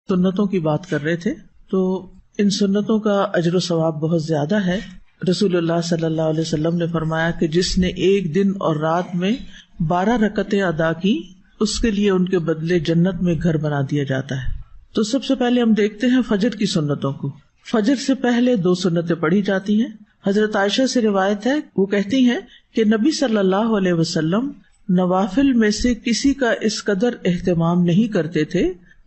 سنتوں کی بات کر رہے تھے، تو ان سنتوں کا اجر و ثواب بہت زیادہ ہے۔ رسول اللہ صلی اللہ علیہ وسلم نے فرمایا کہ جس نے ایک دن اور رات میں 12 رکعتیں ادا کی، اس کے لیے ان کے بدلے جنت میں گھر بنا دیا جاتا ہے۔ تو سب سے پہلے ہم دیکھتے ہیں فجر کی سنتوں کو۔ فجر سے پہلے 2 سنتیں پڑھی جاتی ہیں۔ حضرت عائشہ سے روایت ہے، وہ کہتی ہیں کہ نبی صلی اللہ علیہ وسلم نوافل میں سے کسی کا اس قدر اہتمام نہیں کرتے تھے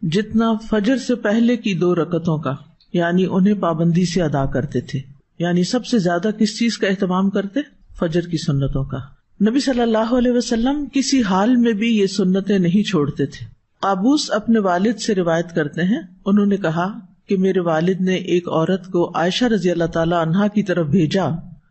جتنا فجر سے پہلے کی 2 رکعتوں کا، یعنی انہیں پابندی سے ادا کرتے تھے۔ یعنی سب سے زیادہ کس چیز کا اہتمام کرتے؟ فجر کی سنتوں کا۔ نبی صلی اللہ علیہ وسلم کسی حال میں بھی یہ سنتیں نہیں چھوڑتے تھے۔ قابوس اپنے والد سے روایت کرتے ہیں، انہوں نے کہا کہ میرے والد نے ایک عورت کو عائشہ رضی اللہ تعالی عنہا کی طرف بھیجا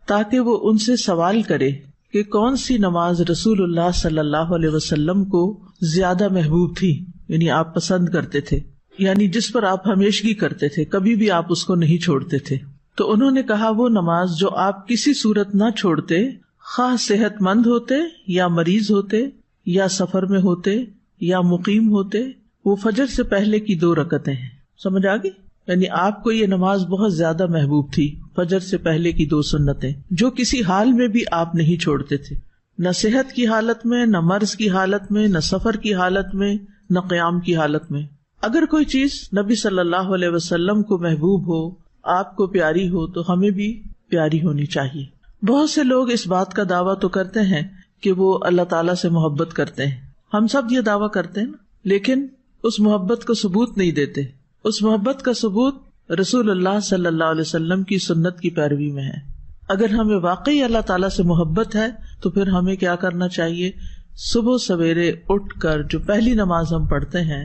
تاکہ وہ ان سے سوال کرے کہ کون سی نماز رسول اللہ صلی اللہ علیہ وسلم کو زیادہ محبوب تھی، یعنی آپ پسند کرتے تھے، یعنی جس پر آپ ہمیشگی کرتے تھے، کبھی بھی آپ اس کو نہیں چھوڑتے تھے۔ تو انہوں نے کہا وہ نماز جو آپ کسی صورت نہ چھوڑتے، خواہ صحت مند ہوتے یا مریض ہوتے یا سفر میں ہوتے یا مقیم ہوتے، وہ فجر سے پہلے کی 2 رکعتیں ہیں۔ سمجھ آ گئی؟ یعنی آپ کو یہ نماز بہت زیادہ محبوب تھی، فجر سے پہلے کی 2 سنتیں جو کسی حال میں بھی آپ نہیں چھوڑتے تھے، نہ صحت کی حالت میں، نہ مرض کی حالت میں، نہ سفر کی حالت میں، نہ قیام کی حالت میں۔ اگر کوئی چیز نبی صلی اللہ علیہ وسلم کو محبوب ہو، آپ کو پیاری ہو، تو ہمیں بھی پیاری ہونی چاہیے۔ بہت سے لوگ اس بات کا دعویٰ تو کرتے ہیں کہ وہ اللہ تعالیٰ سے محبت کرتے ہیں، ہم سب یہ دعویٰ کرتے ہیں، لیکن اس محبت کو ثبوت نہیں دیتے۔ اس محبت کا ثبوت رسول اللہ صلی اللہ علیہ وسلم کی سنت کی پیروی میں ہے۔ اگر ہمیں واقعی اللہ تعالیٰ سے محبت ہے تو پھر ہمیں کیا کرنا چاہیے؟ صبح سویرے اٹھ کر جو پہلی نماز ہم پڑھتے ہیں،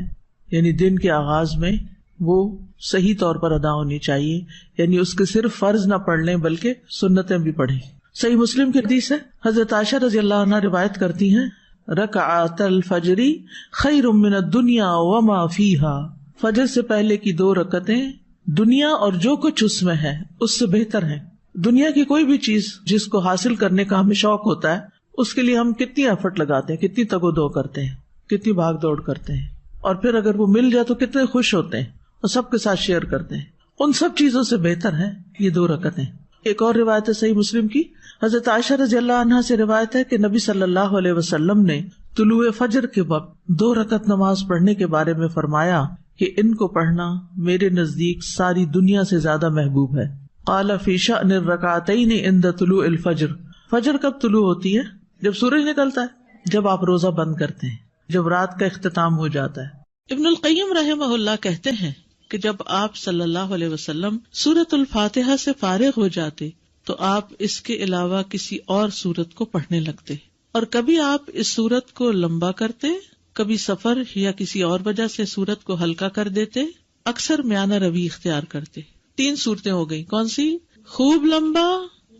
یعنی دن کے آغاز میں، وہ صحیح طور پر ادا ہونی چاہیے، یعنی اس کے صرف فرض نہ پڑھ لیں بلکہ سنتیں بھی پڑھیں۔ صحیح مسلم کی حدیث ہے، حضرت عائشہ رضی اللہ عنہا روایت کرتی ہیں، رکعت الفجر خیر من الدنیا وما فیہا، فجر سے پہلے کی 2 رکعتیں دنیا اور جو کچھ اس میں ہے اس سے بہتر ہیں۔ دنیا کی کوئی بھی چیز جس کو حاصل کرنے کا ہمیں شوق ہوتا ہے، اس کے لیے ہم کتنی ایفرٹ لگاتے ہیں، کتنی تگ و دو کرتے ہیں، کتنی بھاگ دوڑ کرتے ہیں، اور پھر اگر وہ مل جائے تو کتنے خوش ہوتے ہیں اور سب کے ساتھ شیئر کرتے ہیں۔ ان سب چیزوں سے بہتر ہے یہ 2 رکعتیں۔ ایک اور روایت ہے صحیح مسلم کی، حضرت عائشہ رضی اللہ عنہا سے روایت ہے کہ نبی صلی اللہ علیہ وسلم نے طلوع فجر کے وقت 2 رکعت نماز پڑھنے کے بارے میں فرمایا کہ ان کو پڑھنا میرے نزدیک ساری دنیا سے زیادہ محبوب ہے۔ قال فی شأن الرکعتین عند طلوع الفجر، فجر کب طلوع ہوتی ہے؟ جب سورج نکلتا ہے، جب آپ روزہ بند کرتے ہیں، جب رات کا اختتام ہو جاتا ہے۔ ابن القیم رحمہ اللہ کہتے ہیں کہ جب آپ صلی اللہ علیہ وسلم سورۃ الفاتحہ سے فارغ ہو جاتے تو آپ اس کے علاوہ کسی اور سورت کو پڑھنے لگتے، اور کبھی آپ اس سورت کو لمبا کرتے، کبھی سفر یا کسی اور وجہ سے سورت کو ہلکا کر دیتے، اکثر میانہ روی اختیار کرتے۔ 3 صورتیں ہو گئی، کون سی؟ خوب لمبا،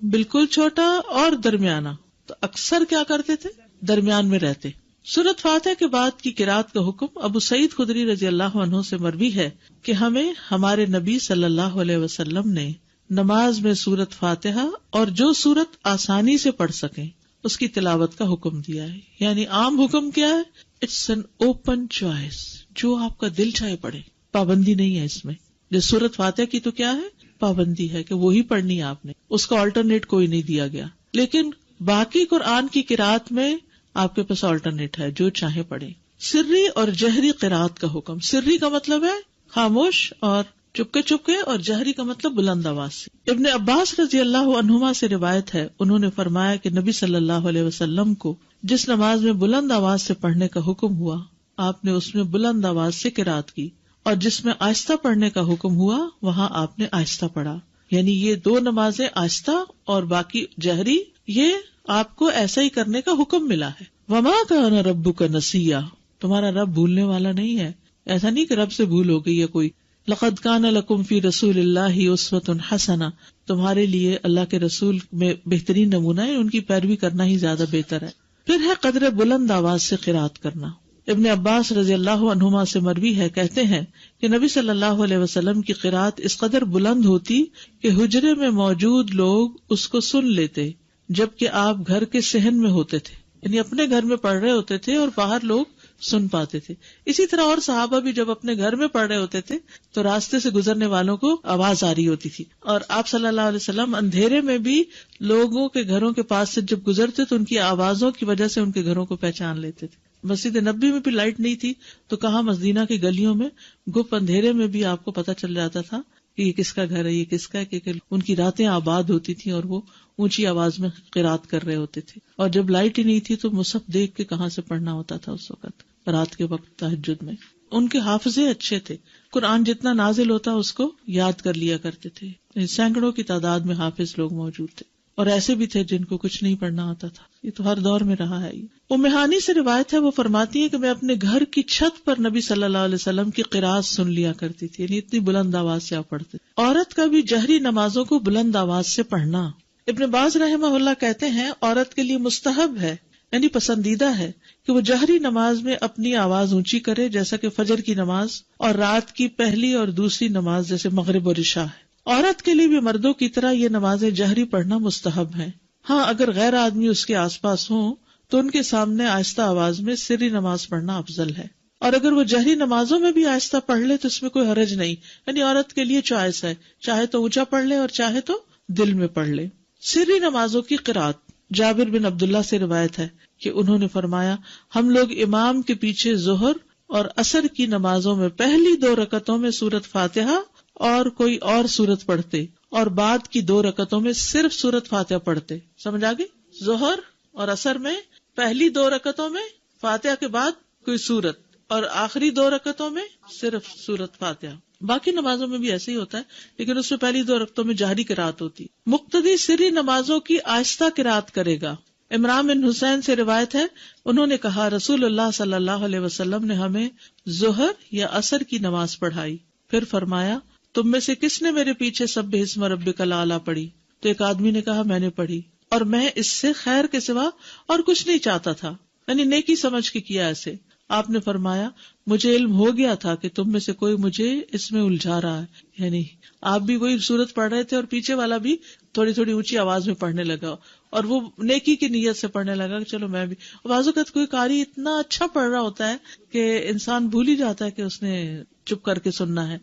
بالکل چھوٹا اور درمیانہ۔ تو اکثر کیا کرتے تھے؟ درمیان میں رہتے۔ سورۃ فاتحہ کے بعد کی قرات کا حکم ابو سعید خدری رضی اللہ عنہ سے مروی ہے کہ ہمیں ہمارے نبی صلی اللہ علیہ وسلم نے نماز میں سورۃ فاتحہ اور جو سورت آسانی سے پڑھ سکیں اس کی تلاوت کا حکم دیا ہے۔ یعنی عام حکم کیا ہے؟ اٹس این اوپن چوائس، جو آپ کا دل چاہے پڑھے، پابندی نہیں ہے اس میں۔ جو سورۃ فاتحہ کی تو کیا ہے؟ پابندی ہے کہ وہی پڑھنی ہے آپ نے، اس کا آلٹرنیٹ کوئی نہیں دیا گیا۔ لیکن باقی قرآن کی قرات میں آپ کے پاس آلٹرنیٹ ہے، جو چاہے پڑھیں۔ سری اور جہری قرات کا حکم، سری کا مطلب ہے خاموش اور چپکے چپکے، اور جہری کا مطلب بلند آواز سے۔ ابن عباس رضی اللہ عنہما سے روایت ہے، انہوں نے فرمایا کہ نبی صلی اللہ علیہ وسلم کو جس نماز میں بلند آواز سے پڑھنے کا حکم ہوا، آپ نے اس میں بلند آواز سے قرات کی، اور جس میں آہستہ پڑھنے کا حکم ہوا وہاں آپ نے آہستہ پڑھا۔ یعنی یہ 2 نمازیں آہستہ اور باقی جہری، یہ آپ کو ایسا ہی کرنے کا حکم ملا ہے۔ وما کان ربک نسیا، تمہارا رب بھولنے والا نہیں ہے۔ ایسا نہیں کہ رب سے بھول ہو گئی ہے کوئی۔ لقد کان لکم فی رسول اللہ اسوۃ حسنہ، تمہارے لیے اللہ کے رسول میں بہترین نمونہ ہے، ان کی پیروی کرنا ہی زیادہ بہتر ہے۔ پھر ہے قدر بلند آواز سے قرات کرنا۔ ابن عباس رضی اللہ عنہما سے مروی ہے، کہتے ہیں کہ نبی صلی اللہ علیہ وسلم کی قرات اس قدر بلند ہوتی کہ حجرے میں موجود لوگ اس کو سن لیتے، جبکہ آپ گھر کے صحن میں ہوتے تھے، یعنی اپنے گھر میں پڑھ رہے ہوتے تھے اور باہر لوگ سن پاتے تھے. اسی طرح اور صحابہ بھی جب اپنے گھر میں پڑھ رہے ہوتے تھے تو راستے سے گزرنے والوں کو آواز آ رہی ہوتی تھی, اور آپ صلی اللہ علیہ وسلم اندھیرے میں بھی لوگوں کے گھروں کے پاس سے جب گزرتے تو ان کی آوازوں کی وجہ سے ان کے گھروں کو پہچان لیتے تھے. مسجد نبوی میں بھی لائٹ نہیں تھی تو کہاں مدینہ کی گلیوں میں گپ اندھیرے میں بھی آپ کو پتہ چل جاتا تھا کہ یہ کس کا گھر ہے, یہ کس کا ہے, کہ ان کی راتیں آباد ہوتی تھیں اور وہ اونچی آواز میں قرات کر رہے ہوتے تھے. اور جب لائٹ ہی نہیں تھی تو مصحف دیکھ کے کہاں سے پڑھنا ہوتا تھا اس وقت رات کے وقت تہجد میں. ان کے حافظے اچھے تھے, قرآن جتنا نازل ہوتا اس کو یاد کر لیا کرتے تھے. سینکڑوں کی تعداد میں حافظ لوگ موجود تھے, اور ایسے بھی تھے جن کو کچھ نہیں پڑھنا آتا تھا. یہ تو ہر دور میں رہا ہے. ام ہانی سے روایت ہے, وہ فرماتی ہے کہ میں اپنے گھر کی چھت پر نبی صلی اللہ علیہ وسلم کی قرات سن لیا کرتی تھی, یعنی اتنی بلند آواز سے آپ پڑھتے. عورت کا بھی جہری نمازوں کو بلند آواز سے پڑھنا. ابن باز رحمہ اللہ کہتے ہیں عورت کے لیے مستحب ہے, یعنی پسندیدہ ہے کہ وہ جہری نماز میں اپنی آواز اونچی کرے, جیسا کہ فجر کی نماز اور رات کی پہلی اور دوسری نماز جیسے مغرب اور عشاء ہے. عورت کے لیے بھی مردوں کی طرح یہ نمازیں جہری پڑھنا مستحب ہیں. ہاں, اگر غیر آدمی اس کے آس پاس ہوں تو ان کے سامنے آہستہ آواز میں سری نماز پڑھنا افضل ہے, اور اگر وہ جہری نمازوں میں بھی آہستہ پڑھ لے تو اس میں کوئی حرج نہیں, یعنی عورت کے لیے چوائس ہے, چاہے تو اونچا پڑھ لے اور چاہے تو دل میں پڑھ لے. سری نمازوں کی قرات. جابر بن عبداللہ سے روایت ہے کہ انہوں نے فرمایا ہم لوگ امام کے پیچھے ظہر اور عصر کی نمازوں میں پہلی 2 رکعتوں میں سورۃ فاتحہ اور کوئی اور سورت پڑھتے, اور بعد کی 2 رکعتوں میں صرف سورۃ فاتحہ پڑھتے. سمجھ آگے؟ ظہر اور عصر میں پہلی 2 رکعتوں میں فاتحہ کے بعد کوئی سورت, اور آخری 2 رکعتوں میں صرف سورۃ فاتحہ. باقی نمازوں میں بھی ایسے ہی ہوتا ہے, لیکن اس میں پہلی 2 رکعتوں میں جہری قرات ہوتی. مقتدی سری نمازوں کی آہستہ قرات کرے گا. عمران بن حسین سے روایت ہے, انہوں نے کہا رسول اللہ صلی اللہ علیہ وسلم نے ہمیں ظہر یا عصر کی نماز پڑھائی, پھر فرمایا تم میں سے کس نے میرے پیچھے سبح اسم ربک الاعلی پڑھی؟ تو ایک آدمی نے کہا میں نے پڑھی, اور میں اس سے خیر کے سوا اور کچھ نہیں چاہتا تھا, یعنی نیکی سمجھ کے کیا ایسے. آپ نے فرمایا مجھے علم ہو گیا تھا کہ تم میں سے کوئی مجھے اس میں الجھا رہا ہے, یعنی آپ بھی وہی سورت پڑھ رہے تھے اور پیچھے والا بھی تھوڑی تھوڑی اونچی آواز میں پڑھنے لگا, اور وہ نیکی کی نیت سے پڑھنے لگا کہ چلو میں بھی. بعض اوقات کوئی قاری اتنا اچھا پڑھ رہا ہوتا ہے کہ انسان بھول ہی جاتا ہے کہ اس نے چپ کر کے سننا ہے,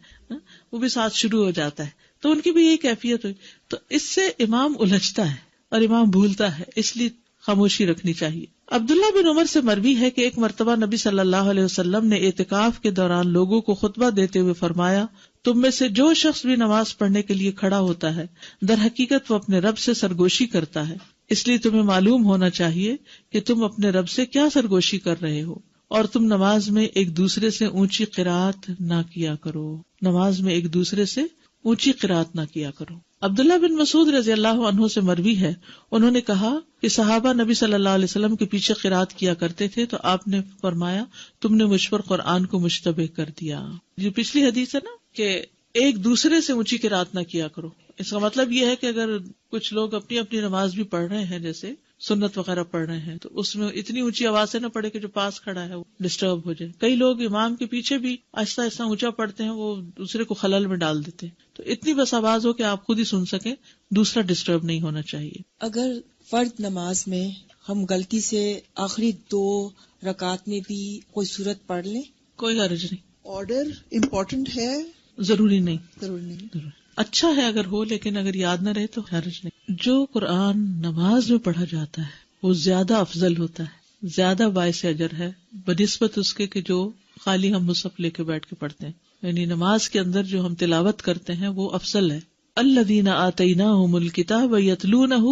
وہ بھی ساتھ شروع ہو جاتا ہے, تو ان کی بھی یہی کیفیت ہوئی. تو اس سے امام الجھتا ہے اور امام بھولتا ہے, اس لیے خاموشی رکھنی چاہیے. عبداللہ بن عمر سے مروی ہے کہ ایک مرتبہ نبی صلی اللہ علیہ وسلم نے اعتکاف کے دوران لوگوں کو خطبہ دیتے ہوئے فرمایا تم میں سے جو شخص بھی نماز پڑھنے کے لیے کھڑا ہوتا ہے در حقیقت وہ اپنے رب سے سرگوشی کرتا ہے, اس لیے تمہیں معلوم ہونا چاہیے کہ تم اپنے رب سے کیا سرگوشی کر رہے ہو, اور تم نماز میں ایک دوسرے سے اونچی قرات نہ کیا کرو. نماز میں ایک دوسرے سے اونچی قرات نہ کیا کرو. عبداللہ بن مسعود رضی اللہ عنہ سے مروی ہے, انہوں نے کہا کہ صحابہ نبی صلی اللہ علیہ وسلم کے پیچھے قرات کیا کرتے تھے تو آپ نے فرمایا تم نے مجھ پر قرآن کو مشتبہ کر دیا. یہ پچھلی حدیث ہے نا کہ ایک دوسرے سے اونچی قرات نہ کیا کرو. اس کا مطلب یہ ہے کہ اگر کچھ لوگ اپنی اپنی نماز بھی پڑھ رہے ہیں, جیسے سنت وغیرہ پڑھ رہے ہیں, تو اس میں اتنی اونچی آواز سے نہ پڑھے کہ جو پاس کھڑا ہے وہ ڈسٹرب ہو جائے. کئی لوگ امام کے پیچھے بھی آہستہ آہستہ اونچا پڑھتے ہیں, وہ دوسرے کو خلل میں ڈال دیتے ہیں. تو اتنی بس آواز ہو کہ آپ خود ہی سن سکیں, دوسرا ڈسٹرب نہیں ہونا چاہیے. اگر فرض نماز میں ہم غلطی سے آخری 2 رکعت میں بھی کوئی سورت پڑھ لیں, کوئی حرج نہیں. آرڈر امپورٹنٹ ہے, ضروری نہیں. ضروری نہیں. اچھا ہے اگر ہو, لیکن اگر یاد نہ رہے تو حرج نہیں. جو قرآن نماز میں پڑھا جاتا ہے وہ زیادہ افضل ہوتا ہے, زیادہ باعث اجر ہے بنسبت اس کے کہ جو خالی ہم مصحف لے کے بیٹھ کے پڑھتے ہیں. یعنی نماز کے اندر جو ہم تلاوت کرتے ہیں وہ افضل ہے. الذین آتیناہم الکتاب یتلونہ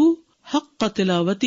حق تلاوتہ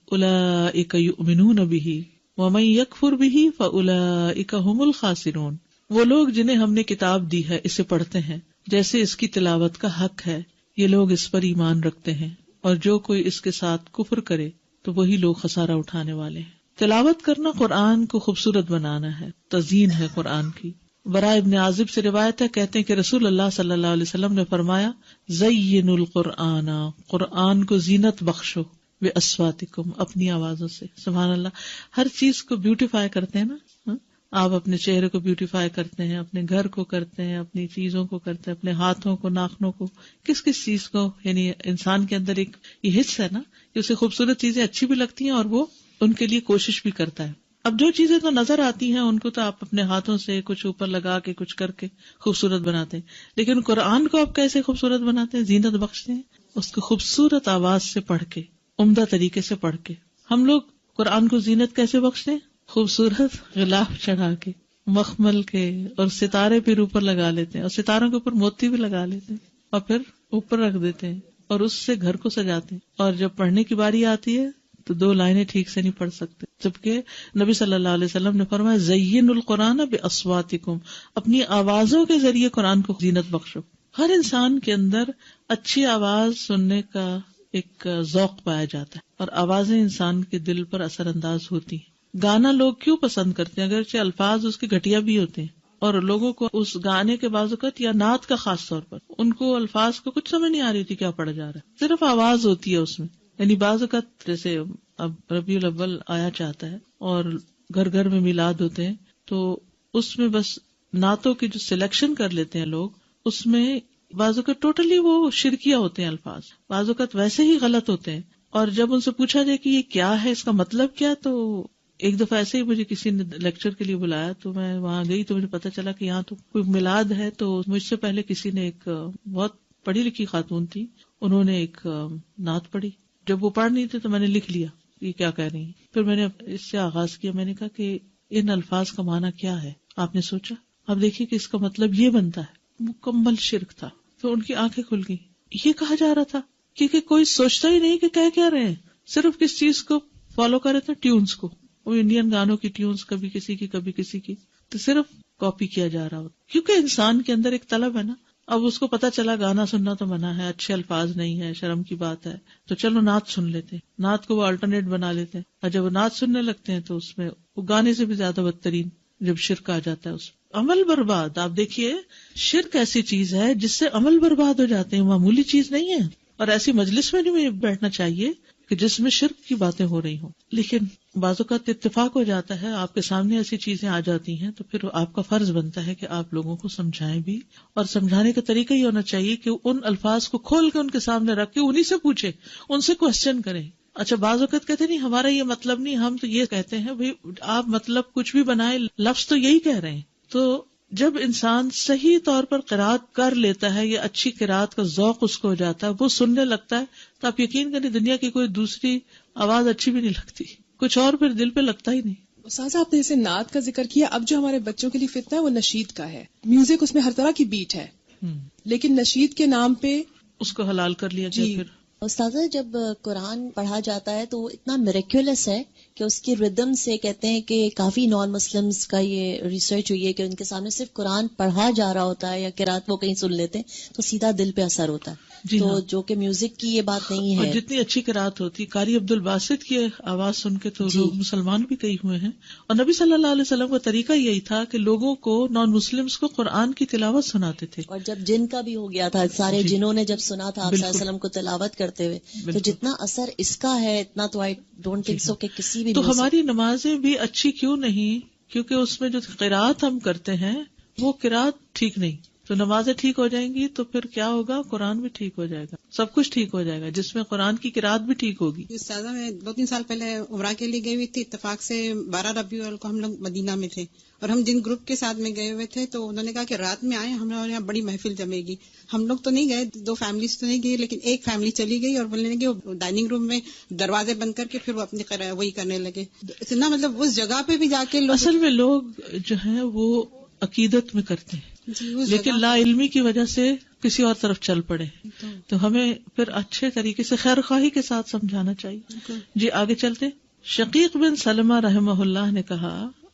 اولئک یؤمنون بہ ومن یکفر بہ فاولئک ھم الخاسرون. وہ لوگ جنہیں ہم نے کتاب دی ہے اسے پڑھتے ہیں جیسے اس کی تلاوت کا حق ہے, یہ لوگ اس پر ایمان رکھتے ہیں, اور جو کوئی اس کے ساتھ کفر کرے تو وہی لوگ خسارہ اٹھانے والے ہیں. تلاوت کرنا قرآن کو خوبصورت بنانا ہے, تزیین ہے قرآن کی. براء ابن عازب سے روایت ہے, کہتے ہیں کہ رسول اللہ صلی اللہ علیہ وسلم نے فرمایا زینوا القرآن, قرآن کو زینت بخشو, باصواتکم, اپنی آوازوں سے. سبحان اللہ, ہر چیز کو بیوٹیفائی کرتے ہیں نا, آپ اپنے چہرے کو بیوٹیفائی کرتے ہیں, اپنے گھر کو کرتے ہیں, اپنی چیزوں کو کرتے ہیں, اپنے ہاتھوں کو, ناخنوں کو, کس کس چیز کو. یعنی انسان کے اندر ایک یہ حص ہے نا کہ اسے خوبصورت چیزیں اچھی بھی لگتی ہیں اور وہ ان کے لیے کوشش بھی کرتا ہے. اب جو چیزیں تو نظر آتی ہیں ان کو تو آپ اپنے ہاتھوں سے کچھ اوپر لگا کے کچھ کر کے خوبصورت بناتے ہیں، لیکن قرآن کو آپ کیسے خوبصورت بناتے ہیں، زینت بخشتے ہیں اس کو خوبصورت آواز سے پڑھ کے، عمدہ طریقے سے پڑھ کے. ہم لوگ قرآن کو زینت کیسے بخشتے ہیں؟ خوبصورت غلاف چڑھا کے، مخمل کے، اور ستارے پھر اوپر لگا لیتے ہیں، اور ستاروں کے اوپر موتی بھی لگا لیتے ہیں، اور پھر اوپر رکھ دیتے ہیں، اور اس سے گھر کو سجاتے ہیں. اور جب پڑھنے کی باری آتی ہے تو 2 لائنیں ٹھیک سے نہیں پڑھ سکتے، جبکہ نبی صلی اللہ علیہ وسلم نے فرمایا زین القرآن باصواتکم، اپنی آوازوں کے ذریعے قرآن کو زینت بخشو. ہر انسان کے اندر اچھی آواز سننے کا ایک ذوق پایا جاتا ہے، اور آوازیں انسان کے دل پر اثر انداز ہوتی ہیں. گانا لوگ کیوں پسند کرتے ہیں؟ اگرچہ الفاظ اس کے گھٹیا بھی ہوتے ہیں، اور لوگوں کو اس گانے کے بعض اوقات یا نعت کا خاص طور پر ان کو الفاظ کو کچھ سمجھ نہیں آ رہی تھی کیا پڑھا جا رہا ہے، صرف آواز ہوتی ہے اس میں. یعنی بعض اوقات جیسے اب ربیع الاول آیا چاہتا ہے اور گھر گھر میں میلاد ہوتے ہیں، تو اس میں بس نعتوں کی جو سلیکشن کر لیتے ہیں لوگ، اس میں بعض اوقات ٹوٹلی وہ شرکیہ ہوتے ہیں الفاظ، بعض اوقات ویسے ہی غلط ہوتے ہیں. اور جب ان سے پوچھا جائے کہ یہ کیا ہے، اس کا مطلب کیا، تو ایک دفعہ ایسے ہی مجھے کسی نے لیکچر کے لیے بلایا تو میں وہاں گئی تو مجھے پتا چلا کہ یہاں تو کوئی میلاد ہے. تو مجھ سے پہلے کسی نے، ایک بہت پڑھی لکھی خاتون تھی، انہوں نے ایک نعت پڑھی. جب وہ پڑھ نہیں تھے تو میں نے لکھ لیا یہ کیا کہہ رہی ہیں. پھر میں نے اس سے آغاز کیا، میں نے کہا کہ ان الفاظ کا معنی کیا ہے. آپ نے سوچا، اب دیکھیے کہ اس کا مطلب یہ بنتا ہے. مکمل شرک تھا. تو ان کی آنکھیں کھل گئی. یہ کہا جا رہا تھا کیونکہ کوئی سوچتا ہی نہیں کہ کیا رہے ہیں، صرف کس چیز کو فالو کر رہے تھے، ٹیونز کو. وہ انڈین گانوں کی ٹیونز، کبھی کسی کی کبھی کسی کی، تو صرف کاپی کیا جا رہا ہوتا. کیونکہ انسان کے اندر ایک طلب ہے نا. اب اس کو پتا چلا گانا سننا تو منع ہے، اچھے الفاظ نہیں ہے، شرم کی بات ہے، تو چلو نعت سن لیتے ہیں. نعت کو وہ الٹرنیٹ بنا لیتے ہیں، اور جب وہ نعت سننے لگتے ہیں تو اس میں وہ گانے سے بھی زیادہ بدترین جب شرک آ جاتا ہے اس میں عمل برباد. آپ دیکھیے شرک ایسی چیز ہے جس سے عمل برباد ہو جاتے ہیں، معمولی چیز نہیں ہے. اور ایسی مجلس میں نہیں بیٹھنا چاہیے کہ جس میں شرک کی باتیں ہو رہی ہوں. لیکن بعض اوقات اتفاق ہو جاتا ہے، آپ کے سامنے ایسی چیزیں آ جاتی ہیں تو پھر آپ کا فرض بنتا ہے کہ آپ لوگوں کو سمجھائیں بھی. اور سمجھانے کا طریقہ یہ ہونا چاہیے کہ ان الفاظ کو کھول کے ان کے سامنے رکھ کے انہی سے پوچھیں، ان سے کوسچن کریں. اچھا بعض اوقات کہتے نہیں ہمارا یہ مطلب نہیں، ہم تو یہ کہتے ہیں. بھئی آپ مطلب کچھ بھی بنائے، لفظ تو یہی کہہ رہے ہیں. تو جب انسان صحیح طور پر قرات کر لیتا ہے یا اچھی قرات کا ذوق اس کو ہو جاتا ہے، وہ سننے لگتا ہے، تو آپ یقین کریں دنیا کی کوئی دوسری آواز اچھی بھی نہیں لگتی، کچھ اور پھر دل پہ لگتا ہی نہیں. استاذہ آپ نے جیسے نعت کا ذکر کیا، اب جو ہمارے بچوں کے لیے فتنہ ہے وہ نشید کا ہے. میوزک اس میں ہر طرح کی بیٹ ہے، لیکن نشید کے نام پہ اس کو حلال کر لیا گیا. پھر استاذہ جب قرآن پڑھا جاتا ہے تو اتنا میریکولس ہے کہ اس کی ردم سے کہتے ہیں کہ کافی نان مسلمز کا یہ ریسرچ ہوئی ہے کہ ان کے سامنے صرف قرآن پڑھا جا رہا ہوتا ہے یا قرات وہ کہیں سن لیتے ہیں تو سیدھا دل پہ اثر ہوتا ہے. تو جو کہ میوزک کی یہ بات نہیں ہے. اور جتنی اچھی قرات ہوتی، قاری عبد الباسط کی آواز سن کے تو لوگ مسلمان بھی کئی ہوئے ہیں. اور نبی صلی اللہ علیہ وسلم کا طریقہ یہی تھا کہ لوگوں کو، نان مسلمز کو قرآن کی تلاوت سناتے تھے. اور جب جن کا بھی ہو گیا تھا، سارے جنہوں نے جب سنا تھا آپ صلی اللہ علیہ وسلم کو تلاوت کرتے ہوئے، تو جتنا اثر اس کا ہے اتنا تو آئی ڈونٹ تھنک سو کہ کسی بھی. تو ہماری نمازیں بھی اچھی کیوں نہیں؟ کیونکہ اس میں جو قرات ہم کرتے ہیں وہ قرات ٹھیک نہیں. تو نمازیں ٹھیک ہو جائیں گی تو پھر کیا ہوگا؟ قرآن بھی ٹھیک ہو جائے گا، سب کچھ ٹھیک ہو جائے گا. جس میں قرآن کی قرات بھی ٹھیک ہوگی. استاذہ میں 2-3 سال پہلے عمرہ کے لیے گئی ہوئی تھی، اتفاق سے 12 ربیع الاول کو ہم لوگ مدینہ میں تھے، اور ہم جن گروپ کے ساتھ میں گئے ہوئے تھے تو انہوں نے کہا کہ رات میں آئے، ہمارے یہاں بڑی محفل جمے گی. ہم لوگ تو نہیں گئے، 2 فیملیز تو نہیں گئی، لیکن ایک فیملی چلی گئی اور بولنے لگے وہ ڈائننگ روم میں دروازے بند کر کے پھر وہ اپنی وہی کرنے لگے. اتنا مطلب اس جگہ پہ بھی جا کے اصل میں لوگ جو ہیں وہ عقیدت میں کرتے ہیں، لیکن لا علمی کی وجہ سے کسی اور طرف چل پڑے. تو ہمیں پھر اچھے طریقے سے خیر خواہی کے ساتھ سمجھانا چاہیے. جی آگے چلتے. شقیق بن سلمہ رحمہ اللہ نے کہا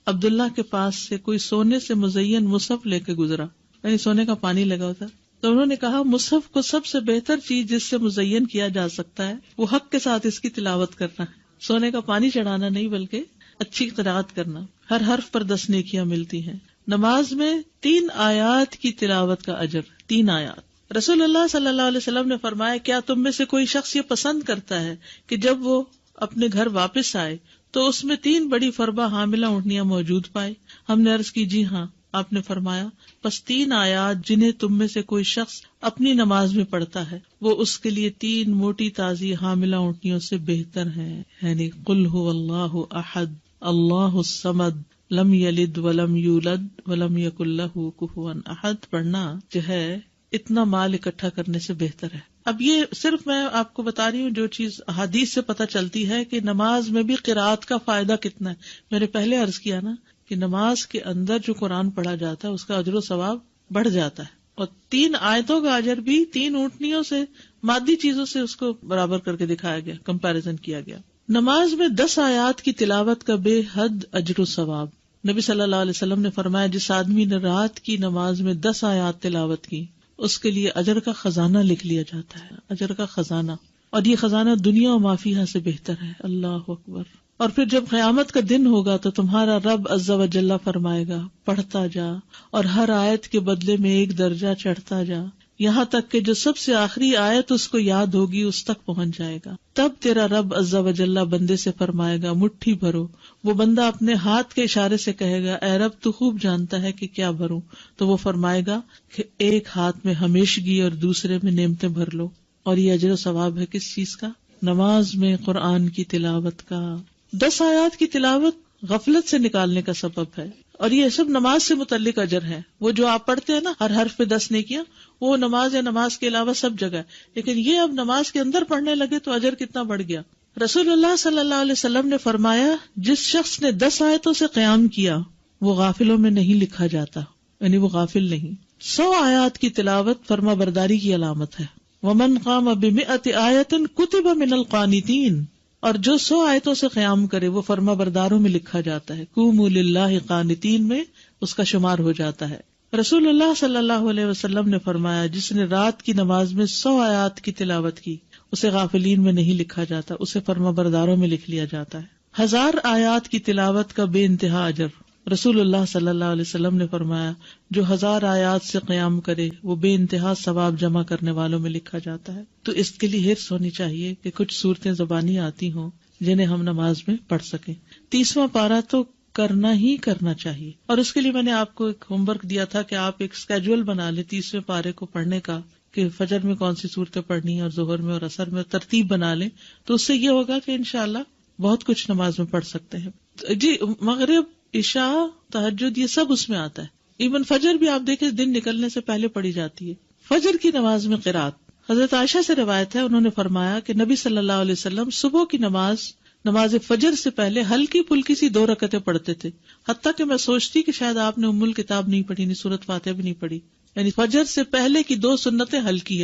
عبداللہ کے پاس سے کوئی سونے سے مزین مصحف لے کے گزرا، یعنی سونے کا پانی لگا ہوتا. تو انہوں نے کہا مصحف کو سب سے بہتر چیز جس سے مزین کیا جا سکتا ہے وہ حق کے ساتھ اس کی تلاوت کرنا ہے. سونے کا پانی چڑھانا نہیں بلکہ اچھی قرات کرنا. ہر حرف پر 10 نیکیاں ملتی ہیں. نماز میں 3 آیات کی تلاوت کا اجر. 3 آیات. رسول اللہ صلی اللہ علیہ وسلم نے فرمایا کیا تم میں سے کوئی شخص یہ پسند کرتا ہے کہ جب وہ اپنے گھر واپس آئے تو اس میں 3 بڑی فربہ حاملہ اونٹنیاں موجود پائے؟ ہم نے عرض کی جی ہاں. آپ نے فرمایا پس 3 آیات جنہیں تم میں سے کوئی شخص اپنی نماز میں پڑھتا ہے وہ اس کے لیے 3 موٹی تازی حاملہ اونٹنیوں سے بہتر ہیں، یعنی قل هو اللہ احد اللہ الصمد لم یلد ولم یولد ولم یکن لہ کفوا احد پڑھنا جو ہے اتنا مال اکٹھا کرنے سے بہتر ہے. اب یہ صرف میں آپ کو بتا رہی ہوں جو چیز احادیث سے پتہ چلتی ہے کہ نماز میں بھی قرات کا فائدہ کتنا ہے. میں نے پہلے عرض کیا نا کہ نماز کے اندر جو قرآن پڑھا جاتا ہے اس کا اجر و ثواب بڑھ جاتا ہے، اور 3 آیتوں کا اجر بھی 3 اونٹنیوں سے، مادی چیزوں سے اس کو برابر کر کے دکھایا گیا، کمپیریزن کیا گیا. نماز میں 10 آیات کی تلاوت کا بے حد اجر و ثواب. نبی صلی اللہ علیہ وسلم نے فرمایا جس آدمی نے رات کی نماز میں 10 آیات تلاوت کی اس کے لیے اجر کا خزانہ لکھ لیا جاتا ہے، اجر کا خزانہ، اور یہ خزانہ دنیا و ما فیہا سے بہتر ہے. اللہ اکبر. اور پھر جب قیامت کا دن ہوگا تو تمہارا رب عز و جل فرمائے گا پڑھتا جا اور ہر آیت کے بدلے میں 1 درجہ چڑھتا جا، یہاں تک کہ جو سب سے آخری آیت اس کو یاد ہوگی اس تک پہنچ جائے گا. تب تیرا رب عز و جل بندے سے فرمائے گا مٹھی بھرو. وہ بندہ اپنے ہاتھ کے اشارے سے کہے گا اے رب تو خوب جانتا ہے کہ کیا بھروں. تو وہ فرمائے گا کہ ایک ہاتھ میں ہمیشگی اور دوسرے میں نعمتیں بھر لو. اور یہ اجر و ثواب ہے کس چیز کا؟ نماز میں قرآن کی تلاوت کا. 10 آیات کی تلاوت غفلت سے نکالنے کا سبب ہے، اور یہ سب نماز سے متعلق اجر ہے. وہ جو آپ پڑھتے ہیں نا ہر حرف پہ 10 نیکیاں، وہ نماز یا نماز کے علاوہ سب جگہ ہے. لیکن یہ اب نماز کے اندر پڑھنے لگے تو اجر کتنا بڑھ گیا. رسول اللہ صلی اللہ علیہ وسلم نے فرمایا جس شخص نے 10 آیتوں سے قیام کیا وہ غافلوں میں نہیں لکھا جاتا، یعنی وہ غافل نہیں. 100 آیات کی تلاوت فرما برداری کی علامت ہے. ومن قام ب100 آیۃ کتب من القانتین، اور جو 100 آیتوں سے قیام کرے وہ فرما برداروں میں لکھا جاتا ہے. قوموا للہ قانتین میں اس کا شمار ہو جاتا ہے. رسول اللہ صلی اللہ علیہ وسلم نے فرمایا جس نے رات کی نماز میں 100 آیات کی تلاوت کی اسے غافلین میں نہیں لکھا جاتا، اسے فرما برداروں میں لکھ لیا جاتا ہے. 1000 آیات کی تلاوت کا بے انتہا اجر. رسول اللہ صلی اللہ علیہ وسلم نے فرمایا جو 1000 آیات سے قیام کرے وہ بے انتہا ثواب جمع کرنے والوں میں لکھا جاتا ہے. تو اس کے لیے حرص ہونی چاہیے کہ کچھ صورتیں زبانی آتی ہوں جنہیں ہم نماز میں پڑھ سکیں. 30واں پارہ تو کرنا ہی کرنا چاہیے، اور اس کے لیے میں نے آپ کو ایک ہوم ورک دیا تھا کہ آپ ایک اسکیجول بنا لیں 30ویں پارے کو پڑھنے کا، کہ فجر میں کون سی صورتیں پڑھنی ہیں اور ظہر میں اور عصر میں ترتیب بنا لیں. تو اس سے یہ ہوگا کہ انشاءاللہ بہت کچھ نماز میں پڑھ سکتے ہیں. جی مغرب، عشاء، تہجد یہ سب اس میں آتا ہے. ایون فجر بھی آپ دیکھیں دن نکلنے سے پہلے پڑھی جاتی ہے. فجر کی نماز میں قرات حضرت عائشہ سے روایت ہے، انہوں نے فرمایا کہ نبی صلی اللہ علیہ وسلم صبح کی نماز فجر سے پہلے ہلکی پھلکی سی 2 رکعتیں پڑھتے تھے. حتیٰ کہ میں سوچتی کہ شاید آپ نے ام الکتاب نہیں پڑھی، نہیں سورۃ فاتحہ بھی نہیں پڑھی. یعنی فجر سے پہلے کی 2 سنتیں ہلکی،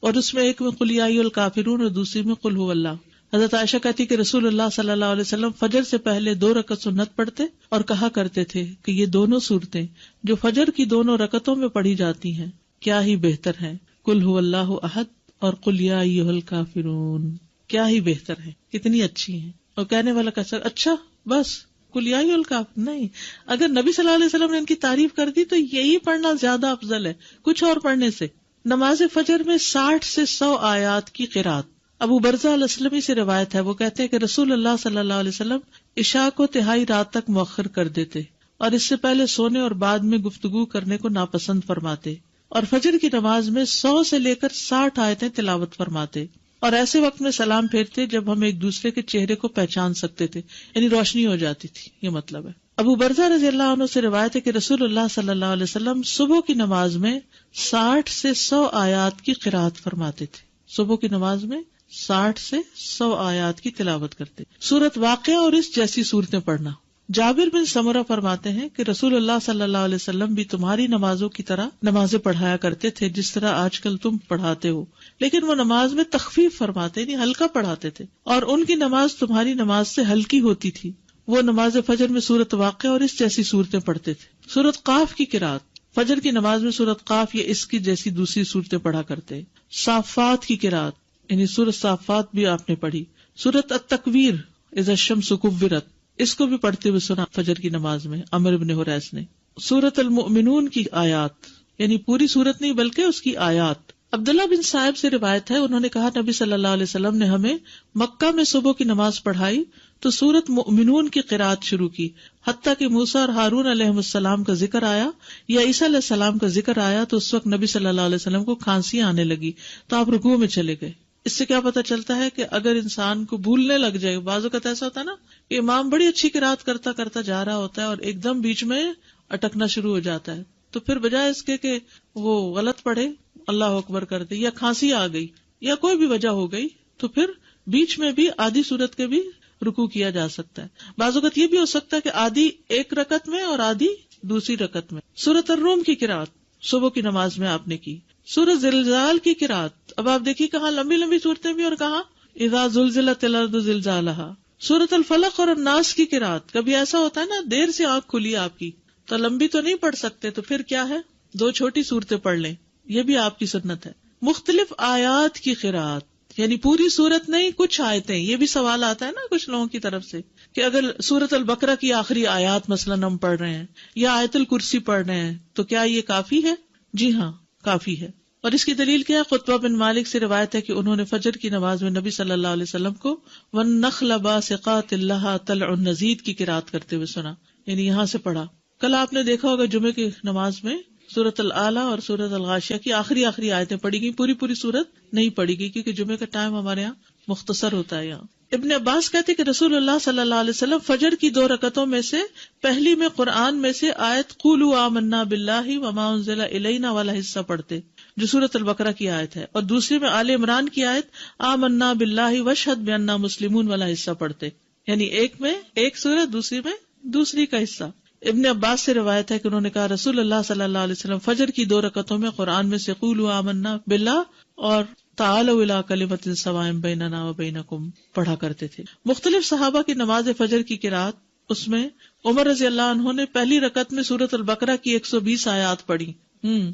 اور اس میں ایک میں قل یا ایھا الکافرون اور دوسری میں قل ھو اللہ. حضرت عائشہ کہتی کہ رسول اللہ صلی اللہ علیہ وسلم فجر سے پہلے 2 رکعت سنت پڑھتے اور کہا کرتے تھے کہ یہ دونوں صورتیں جو فجر کی 2 رکعتوں میں پڑھی جاتی ہیں کیا ہی بہتر ہیں، قل ھو اللہ احد اور قل یا ایھا الکافرون. کیا ہی بہتر ہے، کتنی اچھی ہیں. اور کہنے والا کا سر اچھا بس قل یا ایھا الکافرون نہیں. اگر نبی صلی اللہ علیہ وسلم نے ان کی تعریف کر دی تو یہی پڑھنا زیادہ افضل ہے کچھ اور پڑھنے سے. نماز فجر میں 60 سے 100 آیات کی قرات. ابو برزہ الاسلمی سے روایت ہے، وہ کہتے ہیں کہ رسول اللہ صلی اللہ علیہ وسلم عشاء کو تہائی رات تک مؤخر کر دیتے اور اس سے پہلے سونے اور بعد میں گفتگو کرنے کو ناپسند فرماتے، اور فجر کی نماز میں 100 سے لے کر 60 آیتیں تلاوت فرماتے، اور ایسے وقت میں سلام پھیرتے جب ہم ایک دوسرے کے چہرے کو پہچان سکتے تھے، یعنی روشنی ہو جاتی تھی. یہ مطلب ہے. ابو برزہ رضی اللہ عنہ سے روایت ہے کہ رسول اللہ صلی اللہ علیہ وسلم صبح کی نماز میں 60 سے 100 آیات کی قرات فرماتے تھے. صبح کی نماز میں 60 سے 100 آیات کی تلاوت کرتے. سورت واقعہ اور اس جیسی صورتیں پڑھنا. جابر بن سمرہ فرماتے ہیں کہ رسول اللہ صلی اللہ علیہ وسلم بھی تمہاری نمازوں کی طرح نمازیں پڑھایا کرتے تھے جس طرح آج کل تم پڑھاتے ہو، لیکن وہ نماز میں تخفیف فرماتے یعنی ہلکا پڑھاتے تھے، اور ان کی نماز تمہاری نماز سے ہلکی ہوتی تھی. وہ نماز فجر میں سورت واقعہ اور اس جیسی صورتیں پڑھتے تھے. سورت قاف کی قرات، فجر کی نماز میں سورت قاف یا اس کی جیسی دوسری صورتیں پڑھا کرتے. صافات کی قرات یعنی سورت صافات بھی آپ نے پڑھی. سورت التکویر اذا الشمس کورت اس کو بھی پڑھتے ہوئے سنا فجر کی نماز میں عمرو بن حریث نے. سورت المؤمنون کی آیات یعنی پوری سورت نہیں بلکہ اس کی آیات. عبداللہ بن صاحب سے روایت ہے، انہوں نے کہا نبی صلی اللہ علیہ وسلم نے ہمیں مکہ میں صبح کی نماز پڑھائی تو سورت مؤمنون کی قرات شروع کی، حتیٰ کہ موسیٰ اور ہارون علیہ السلام کا ذکر آیا یا عیسیٰ علیہ السلام کا ذکر آیا تو اس وقت نبی صلی اللہ علیہ وسلم کو کھانسی آنے لگی تو آپ رکوع میں چلے گئے. اس سے کیا پتہ چلتا ہے کہ اگر انسان کو بھولنے لگ جائے، بعض اوقات ایسا ہوتا ہے نا کہ امام بڑی اچھی قرات کرتا کرتا جا رہا ہوتا ہے اور ایک دم بیچ میں اٹکنا شروع ہو جاتا ہے، تو پھر بجائے اس کے کہ وہ غلط پڑھے، اللہ اکبر کر دے، یا کھانسی آ گئی یا کوئی بھی وجہ ہو گئی، تو پھر بیچ میں بھی آدھی سورت کے بھی رکوع کیا جا سکتا ہے. بعض اوقات یہ بھی ہو سکتا ہے کہ آدھی ایک رکعت میں اور آدھی دوسری رکعت میں. سورۃ الروم کی قرات صبح کی نماز میں آپ نے کی. سورۃ زلزال کی قرات، اب آپ دیکھیے کہاں لمبی لمبی صورتیں بھی اور کہاں اذا زلزلت الارض زلزالها. سورۃ الفلق اور الناس کی قرات، کبھی ایسا ہوتا ہے نا دیر سے آنکھ کھلی آپ کی تو لمبی تو نہیں پڑھ سکتے، تو پھر کیا ہے 2 چھوٹی صورتیں پڑھ لیں، یہ بھی آپ کی سنت ہے. مختلف آیات کی قرات، یعنی پوری سورت نہیں کچھ آیتیں. یہ بھی سوال آتا ہے نا کچھ لوگوں کی طرف سے کہ اگر سورۃ البقرہ کی آخری آیات مثلاً ہم پڑھ رہے ہیں یا آیت الکرسی پڑھ رہے ہیں تو کیا یہ کافی ہے؟ جی ہاں کافی ہے. اور اس کی دلیل کیا ہے؟ قطبہ بن مالک سے روایت ہے کہ انہوں نے فجر کی نماز میں نبی صلی اللہ علیہ وسلم کو وَالنَّخْلَ بَاسِقَاتٍ لَهَا طَلْعٌ نَضِيدٌ کی قرات کرتے ہوئے سنا، یعنی یہاں سے پڑھا. کل آپ نے دیکھا ہوگا جمعے کی نماز میں سورۃ العلیٰ اور سورۃ الغاشیہ کی آخری آیتیں پڑھی گئی، پوری سورت نہیں پڑھی گئی کیونکہ جمعے کا ٹائم ہمارے یہاں مختصر ہوتا ہے. یہاں ابن عباس کہتے کہ رسول اللہ صلی اللہ علیہ وسلم فجر کی 2 رکعتوں میں سے پہلی میں قرآن میں سے آیت قولوا آمنا باللہ وما انزل الینا والا حصہ پڑھتے جو سورۃ البقرہ کی آیت ہے، اور دوسری میں آل عمران کی آیت آمنا باللہ واشہد بأننا مسلمون والا حصہ پڑھتے، یعنی ایک میں ایک سورت، دوسری میں دوسری کا حصہ. ابن عباس سے روایت ہے کہ انہوں نے کہا رسول اللہ صلی اللہ علیہ وسلم فجر کی 2 رکعتوں میں قرآن میں سے قولوا آمنا باللہ اور تعالوا الی کلمۃ سواء بیننا وبینکم پڑھا کرتے تھے. مختلف صحابہ کی نماز فجر کی قرات، اس میں عمر رضی اللہ عنہ نے پہلی رکعت میں سورۃ البقرہ کی 120 آیات پڑھی.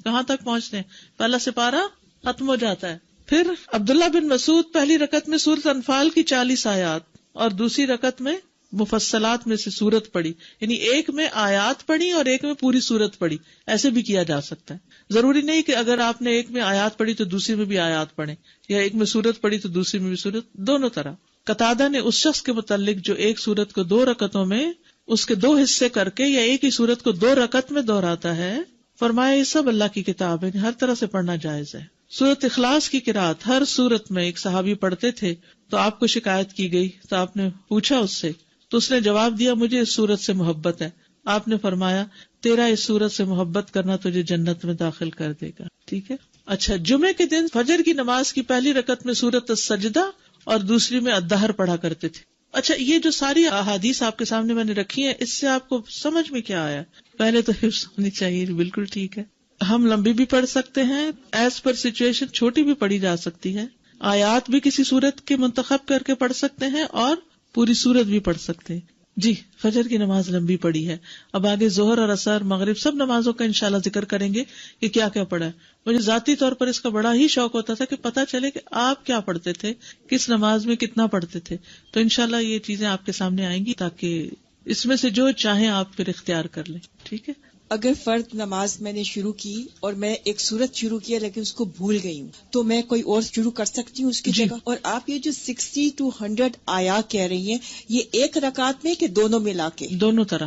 کہاں تک پہنچتے ہیں؟ پہلا سپارہ ختم ہو جاتا ہے. پھر عبداللہ بن مسعود پہلی رکعت میں سورۃ انفال کی 40 آیات اور دوسری رکعت میں مفصلات میں سے سورت پڑھی، یعنی ایک میں آیات پڑھی اور ایک میں پوری سورت پڑھی. ایسے بھی کیا جا سکتا ہے، ضروری نہیں کہ اگر آپ نے ایک میں آیات پڑھی تو دوسری میں بھی آیات پڑھیں، یا ایک میں سورت پڑھی تو دوسری میں بھی سورت، دونوں طرح. قتادہ نے اس شخص کے متعلق جو ایک سورت کو 2 رکعتوں میں اس کے 2 حصے کر کے یا ایک ہی سورت کو 2 رکعت میں دہراتا ہے، فرمایا یہ سب اللہ کی کتاب ہے، ہر طرح سے پڑھنا جائز ہے. سورت اخلاص کی قرات ہر سورت میں ایک صحابی پڑھتے تھے، تو آپ کو شکایت کی گئی تو آپ نے پوچھا اس سے، تو اس نے جواب دیا مجھے اس سورت سے محبت ہے. آپ نے فرمایا تیرا اس سورت سے محبت کرنا تجھے جنت میں داخل کر دے گا. ٹھیک ہے. اچھا، جمعے کے دن فجر کی نماز کی پہلی رکعت میں سورت السجدہ اور دوسری میں الدہر پڑھا کرتے تھے. اچھا، یہ جو ساری احادیث آپ کے سامنے میں نے رکھی ہیں، اس سے آپ کو سمجھ میں کیا آیا؟ پہلے تو حفظ ہونی چاہیے، بالکل ٹھیک ہے. ہم لمبی بھی پڑھ سکتے ہیں، ایز پر سچویشن چھوٹی بھی پڑھی جا سکتی ہے. آیات بھی کسی سورت کے منتخب کر کے پڑھ سکتے ہیں اور پوری سورت بھی پڑھ سکتے ہیں. جی، فجر کی نماز لمبی پڑھی ہے. اب آگے ظہر اور عصر مغرب سب نمازوں کا انشاءاللہ ذکر کریں گے کہ کیا کیا پڑھا ہے. مجھے ذاتی طور پر اس کا بڑا ہی شوق ہوتا تھا کہ پتہ چلے کہ آپ کیا پڑھتے تھے، کس نماز میں کتنا پڑھتے تھے. تو انشاءاللہ یہ چیزیں آپ کے سامنے آئیں گی تاکہ اس میں سے جو چاہیں آپ پھر اختیار کر لیں. ٹھیک ہے. اگر فرض نماز میں نے شروع کی اور میں ایک سورت شروع کیا لیکن اس کو بھول گئی ہوں، تو میں کوئی اور شروع کر سکتی ہوں اس کی جگہ؟ اور آپ یہ جو 60 to 100 آیات کہہ رہی ہیں، یہ ایک رکعت میں کہ دونوں ملا کے؟ دونوں طرح.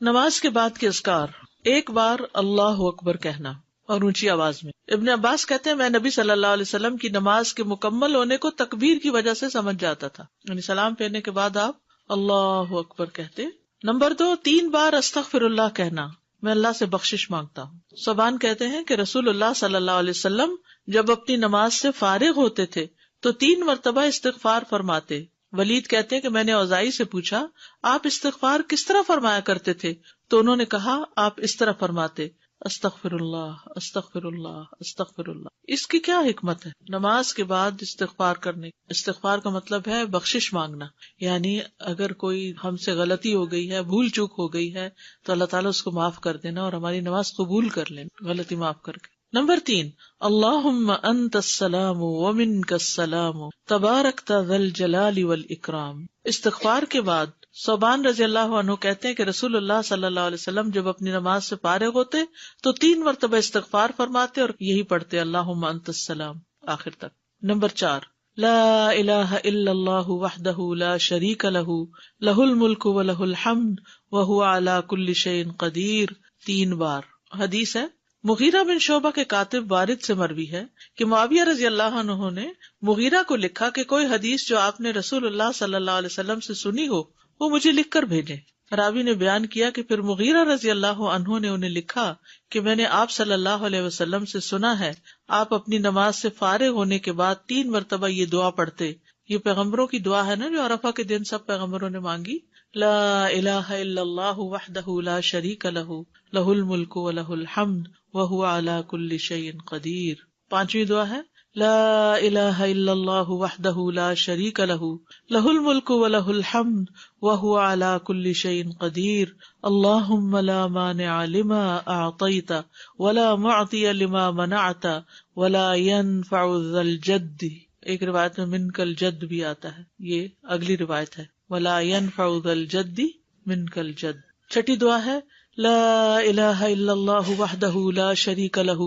نماز کے بعد کے اذکار، ایک بار اللہ اکبر کہنا اور اونچی آواز میں. ابن عباس کہتے ہیں میں نبی صلی اللہ علیہ وسلم کی نماز کے مکمل ہونے کو تکبیر کی وجہ سے سمجھ جاتا تھا، یعنی سلام پھیرنے کے بعد آپ اللہ اکبر کہتے. نمبر 2، 3 بار استغفر اللہ کہنا، میں اللہ سے بخشش مانگتا ہوں. صبان کہتے ہیں کہ رسول اللہ صلی اللہ علیہ وسلم جب اپنی نماز سے فارغ ہوتے تھے تو 3 مرتبہ استغفار فرماتے. ولید کہتے ہیں کہ میں نے اوزائی سے پوچھا آپ استغفار کس طرح فرمایا کرتے تھے، تو انہوں نے کہا آپ اس طرح فرماتے استغفر اللہ استغفر اللہ استغفر اللہ. اس کی کیا حکمت ہے؟ نماز کے بعد استغفار کرنے. استغفار کا مطلب ہے بخشش مانگنا، یعنی اگر کوئی ہم سے غلطی ہو گئی ہے، بھول چوک ہو گئی ہے، تو اللہ تعالیٰ اس کو معاف کر دینا اور ہماری نماز قبول کر لینا، غلطی معاف کر کے. نمبر 3، اللہم انت السلام ومنک السلام تبارکت ذی الجلال والاکرام. استغفار کے بعد صوبان رضی اللہ عنہ کہتے ہیں کہ رسول اللہ صلی اللہ علیہ وسلم جب اپنی نماز سے فارغ ہوتے تو 3 مرتبہ استغفار فرماتے اور یہی پڑھتے اللہم انت السلام آخر تک. نمبر 4، لا الہ الا اللہ وحدہ لا شریک لہ لہ الملک ولہ الحمد وہو علی کل شیء قدیر، 3 بار. حدیث ہے مغیرہ بن شعبہ کے کاتب وارد سے مروی ہے کہ معاویہ رضی اللہ عنہ نے مغیرہ کو لکھا کہ کوئی حدیث جو آپ نے رسول اللہ صلی اللہ علیہ وسلم سے سنی ہو وہ مجھے لکھ کر بھیجیں. راوی نے بیان کیا کہ پھر مغیرہ رضی اللہ عنہ نے انہیں لکھا کہ میں نے آپ صلی اللہ علیہ وسلم سے سنا ہے آپ اپنی نماز سے فارغ ہونے کے بعد 3 مرتبہ یہ دعا پڑھتے. یہ پیغمبروں کی دعا ہے نا جو عرفہ کے دن سب پیغمبروں نے مانگی. لا الہ الا اللہ وحدہ لا شریک لہ لہ الملک ولہ الحمد وہو علی کل شیء قدیر. 5ویں دعا ہے لا الہ الا اللہ وحدہ لا شریک لہ لہ الملک ولہ الحمد وہو علی کل شیء قدیر. اللہم لا مانع لما اعطیت ولا معطی لما منعت ولا ينفع ذا الجد. ایک روایت میں منک الجد بھی آتا ہے، یہ اگلی روایت ہے ولا ينفع ذا الجد منک الجد. 6 دعا ہے لا الہ الا اللہ وحدہ لا شریک لہ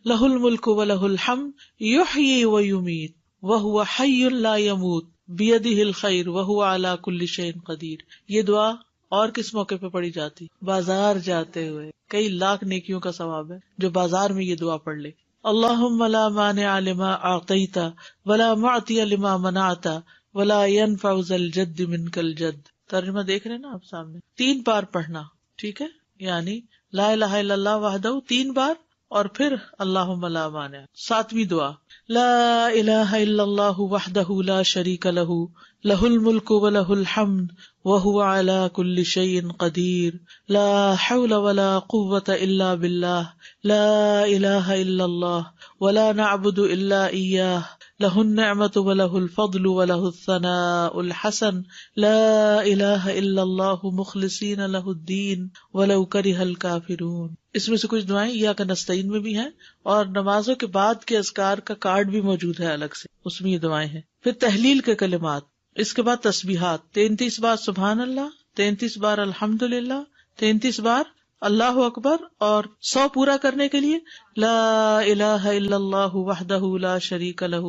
لہ الملک ولہ الحمد یحیی ویمیت وہو حی لا یموت بیدہ الخیر وہو علی کل شیء قدیر. یہ دعا اور کس موقع پہ پڑھی جاتی؟ بازار جاتے ہوئے. کئی لاکھ نیکیوں کا ثواب ہے جو بازار میں یہ دعا پڑھ لے. اللہم لا مانع لما اعطیت ولا معطی لما منعت ولا ينفع ذا الجد منک الجد. ترجمہ دیکھ رہے نا آپ سامنے. 3 بار پڑھنا، ٹھیک ہے، یعنی لا الہ الا اللہ وحدہ 3 بار اور پھر اللہم لا مانع. 7ویں دعا لا الہ الا اللہ وحدہ لا شریک لہ لہ الملک ولہ الحمد وہو علی کل شیء قدیر. لا حول ولا قوة الا باللہ لا الہ الا اللہ ولا نعبد الا ایاہ لہ النعمۃ ولہ الفضل ولہ الثناء الحسن لا الہ الا اللہ مخلصین لہ الدین ولو کرہ الکافرون. اس میں سے کچھ دعائیں ایاک نستعین میں بھی ہیں اور نمازوں کے بعد کے اذکار کا کارڈ بھی موجود ہے الگ سے، اس میں یہ دعائیں ہیں. پھر تحلیل کے کلمات، اس کے بعد تسبیحات 33 بار سبحان اللہ، 33 بار الحمدللہ، 33 بار اللہ اکبر، اور 100 پورا کرنے کے لیے لا الہ الا اللہ وحدہ لا شریک لہ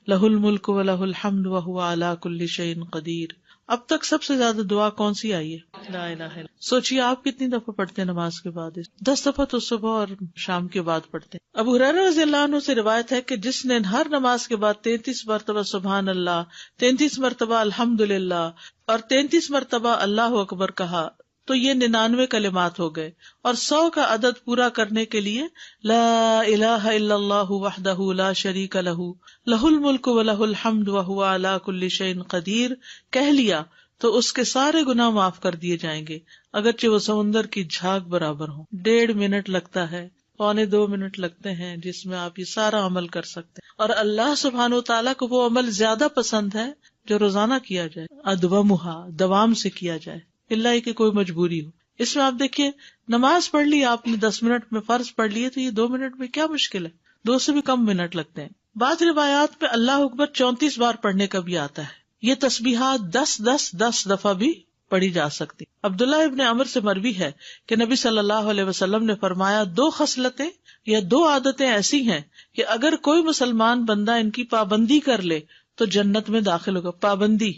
لہ الملک ولہ الحمد وہو علی کل شیء قدیر. اب تک سب سے زیادہ دعا کون سی آئی ہے؟ لا الہ الا. سوچیے آپ کتنی دفعہ پڑھتے ہیں نماز کے بعد؟ 10 دفعہ تو صبح اور شام کے بعد پڑھتے ہیں. ابو ہریرہ رضی اللہ عنہ سے روایت ہے کہ جس نے ہر نماز کے بعد 33 مرتبہ سبحان اللہ، 33 مرتبہ الحمدللہ اور 33 مرتبہ اللہ اکبر کہا تو یہ 99 کلمات ہو گئے. اور 100 کا عدد پورا کرنے کے لیے لا الہ الا اللہ وحدہ لا شریک لہ لہ الملک ولہ الحمد وہو علی کل شیء قدیر کہہ لیا تو اس کے سارے گناہ معاف کر دیے جائیں گے، اگرچہ وہ سمندر کی جھاگ برابر ہوں. 1.5 منٹ لگتا ہے، 1.25 منٹ لگتے ہیں جس میں آپ یہ سارا عمل کر سکتے ہیں. اور اللہ سبحانہ وتعالیٰ کو وہ عمل زیادہ پسند ہے جو روزانہ کیا جائے، ادومھا، دوام سے کیا جائے، اللہ کہ کوئی مجبوری ہو. اس میں آپ دیکھیے نماز پڑھ لی آپ نے 10 منٹ میں فرض پڑھ لیے تو یہ 2 منٹ میں کیا مشکل ہے، 2 سے بھی کم منٹ لگتے ہیں. بعض روایات میں اللہ اکبر 34 بار پڑھنے کا بھی آتا ہے. یہ تسبیحات 10 دفعہ بھی پڑھی جا سکتی. عبداللہ ابن عمر سے مروی ہے کہ نبی صلی اللہ علیہ وسلم نے فرمایا 2 خصلتیں یا 2 عادتیں ایسی ہیں کہ اگر کوئی مسلمان بندہ ان کی پابندی کر لے تو جنت میں داخل ہوگا. پابندی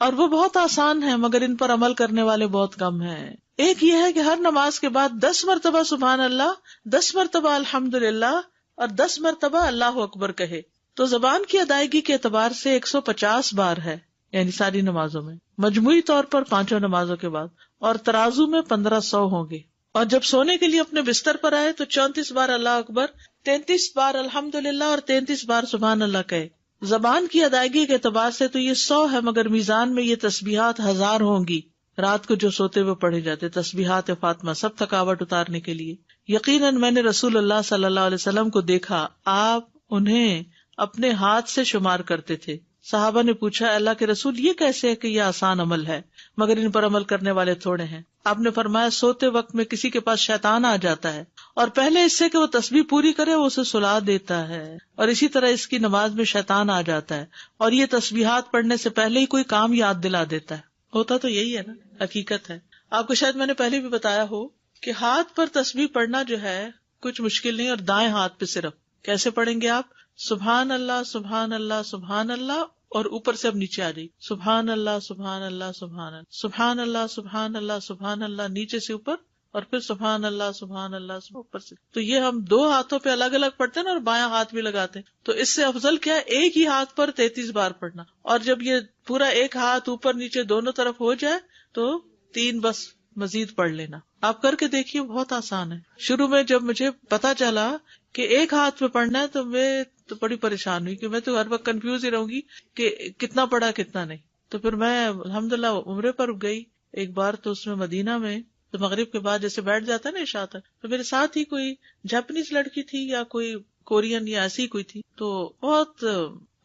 اور وہ بہت آسان ہے مگر ان پر عمل کرنے والے بہت کم ہیں. ایک یہ ہے کہ ہر نماز کے بعد 10 مرتبہ سبحان اللہ، 10 مرتبہ الحمدللہ اور 10 مرتبہ اللہ اکبر کہے تو زبان کی ادائیگی کے اعتبار سے 150 بار ہے، یعنی ساری نمازوں میں، مجموعی طور پر 5 نمازوں کے بعد، اور ترازو میں 1500 ہوں گے. اور جب سونے کے لیے اپنے بستر پر آئے تو 34 بار اللہ اکبر، 33 بار الحمدللہ اور 33 بار سبحان اللہ کہے. زبان کی ادائیگی کے اعتبار سے تو یہ 100 ہے مگر میزان میں یہ تسبیحات 1000 ہوں گی. رات کو جو سوتے ہوئے پڑھے جاتے تسبیحات فاطمہ، سب تھکاوٹ اتارنے کے لیے. یقیناً میں نے رسول اللہ صلی اللہ علیہ وسلم کو دیکھا، آپ انہیں اپنے ہاتھ سے شمار کرتے تھے. صحابہ نے پوچھا اللہ کے رسول یہ کیسے ہے کہ یہ آسان عمل ہے مگر ان پر عمل کرنے والے تھوڑے ہیں؟ آپ نے فرمایا سوتے وقت میں کسی کے پاس شیطان آ جاتا ہے اور پہلے اس سے کہ وہ تسبیح پوری کرے وہ اسے سلا دیتا ہے، اور اسی طرح اس کی نماز میں شیطان آ جاتا ہے اور یہ تسبیحات پڑھنے سے پہلے ہی کوئی کام یاد دلا دیتا ہے. ہوتا تو یہی ہے نا، حقیقت ہے. آپ کو شاید میں نے پہلے بھی بتایا ہو کہ ہاتھ پر تسبیح پڑھنا جو ہے کچھ مشکل نہیں، اور دائیں ہاتھ پہ صرف کیسے پڑھیں گے آپ؟ سبحان اللہ سبحان اللہ سبحان اللہ، اور اوپر سے اب نیچے آ جائیے سبحان اللہ سبحان اللہ سبحان اللہ سبحان اللہ سبحان اللہ سبحان اللہ، نیچے سے اوپر اور پھر سبحان اللہ سبحان اللہ اوپر سے. تو یہ ہم 2 ہاتھوں پہ الگ الگ پڑھتے ہیں نا، اور بایاں ہاتھ بھی لگاتے ہیں. تو اس سے افضل کیا ہے، ایک ہی ہاتھ پر 33 بار پڑھنا. اور جب یہ پورا ایک ہاتھ اوپر نیچے دونوں طرف ہو جائے تو 3 بس مزید پڑھ لینا. آپ کر کے دیکھیے، بہت آسان ہے. شروع میں جب مجھے پتا چلا کہ ایک ہاتھ پہ پڑھنا ہے تو میں تو بڑی پریشان ہوئی کہ میں تو ہر وقت کنفیوز ہی رہوں گی کہ کتنا پڑھا کتنا نہیں. تو پھر میں الحمدللہ عمرے پر گئی ایک بار، تو اس میں مدینہ میں تو مغرب کے بعد جیسے بیٹھ جاتا ہے نا عشاء تک، تو میرے ساتھ ہی کوئی جاپنیز لڑکی تھی یا کوئی کورین یا ایسی کوئی تھی، تو بہت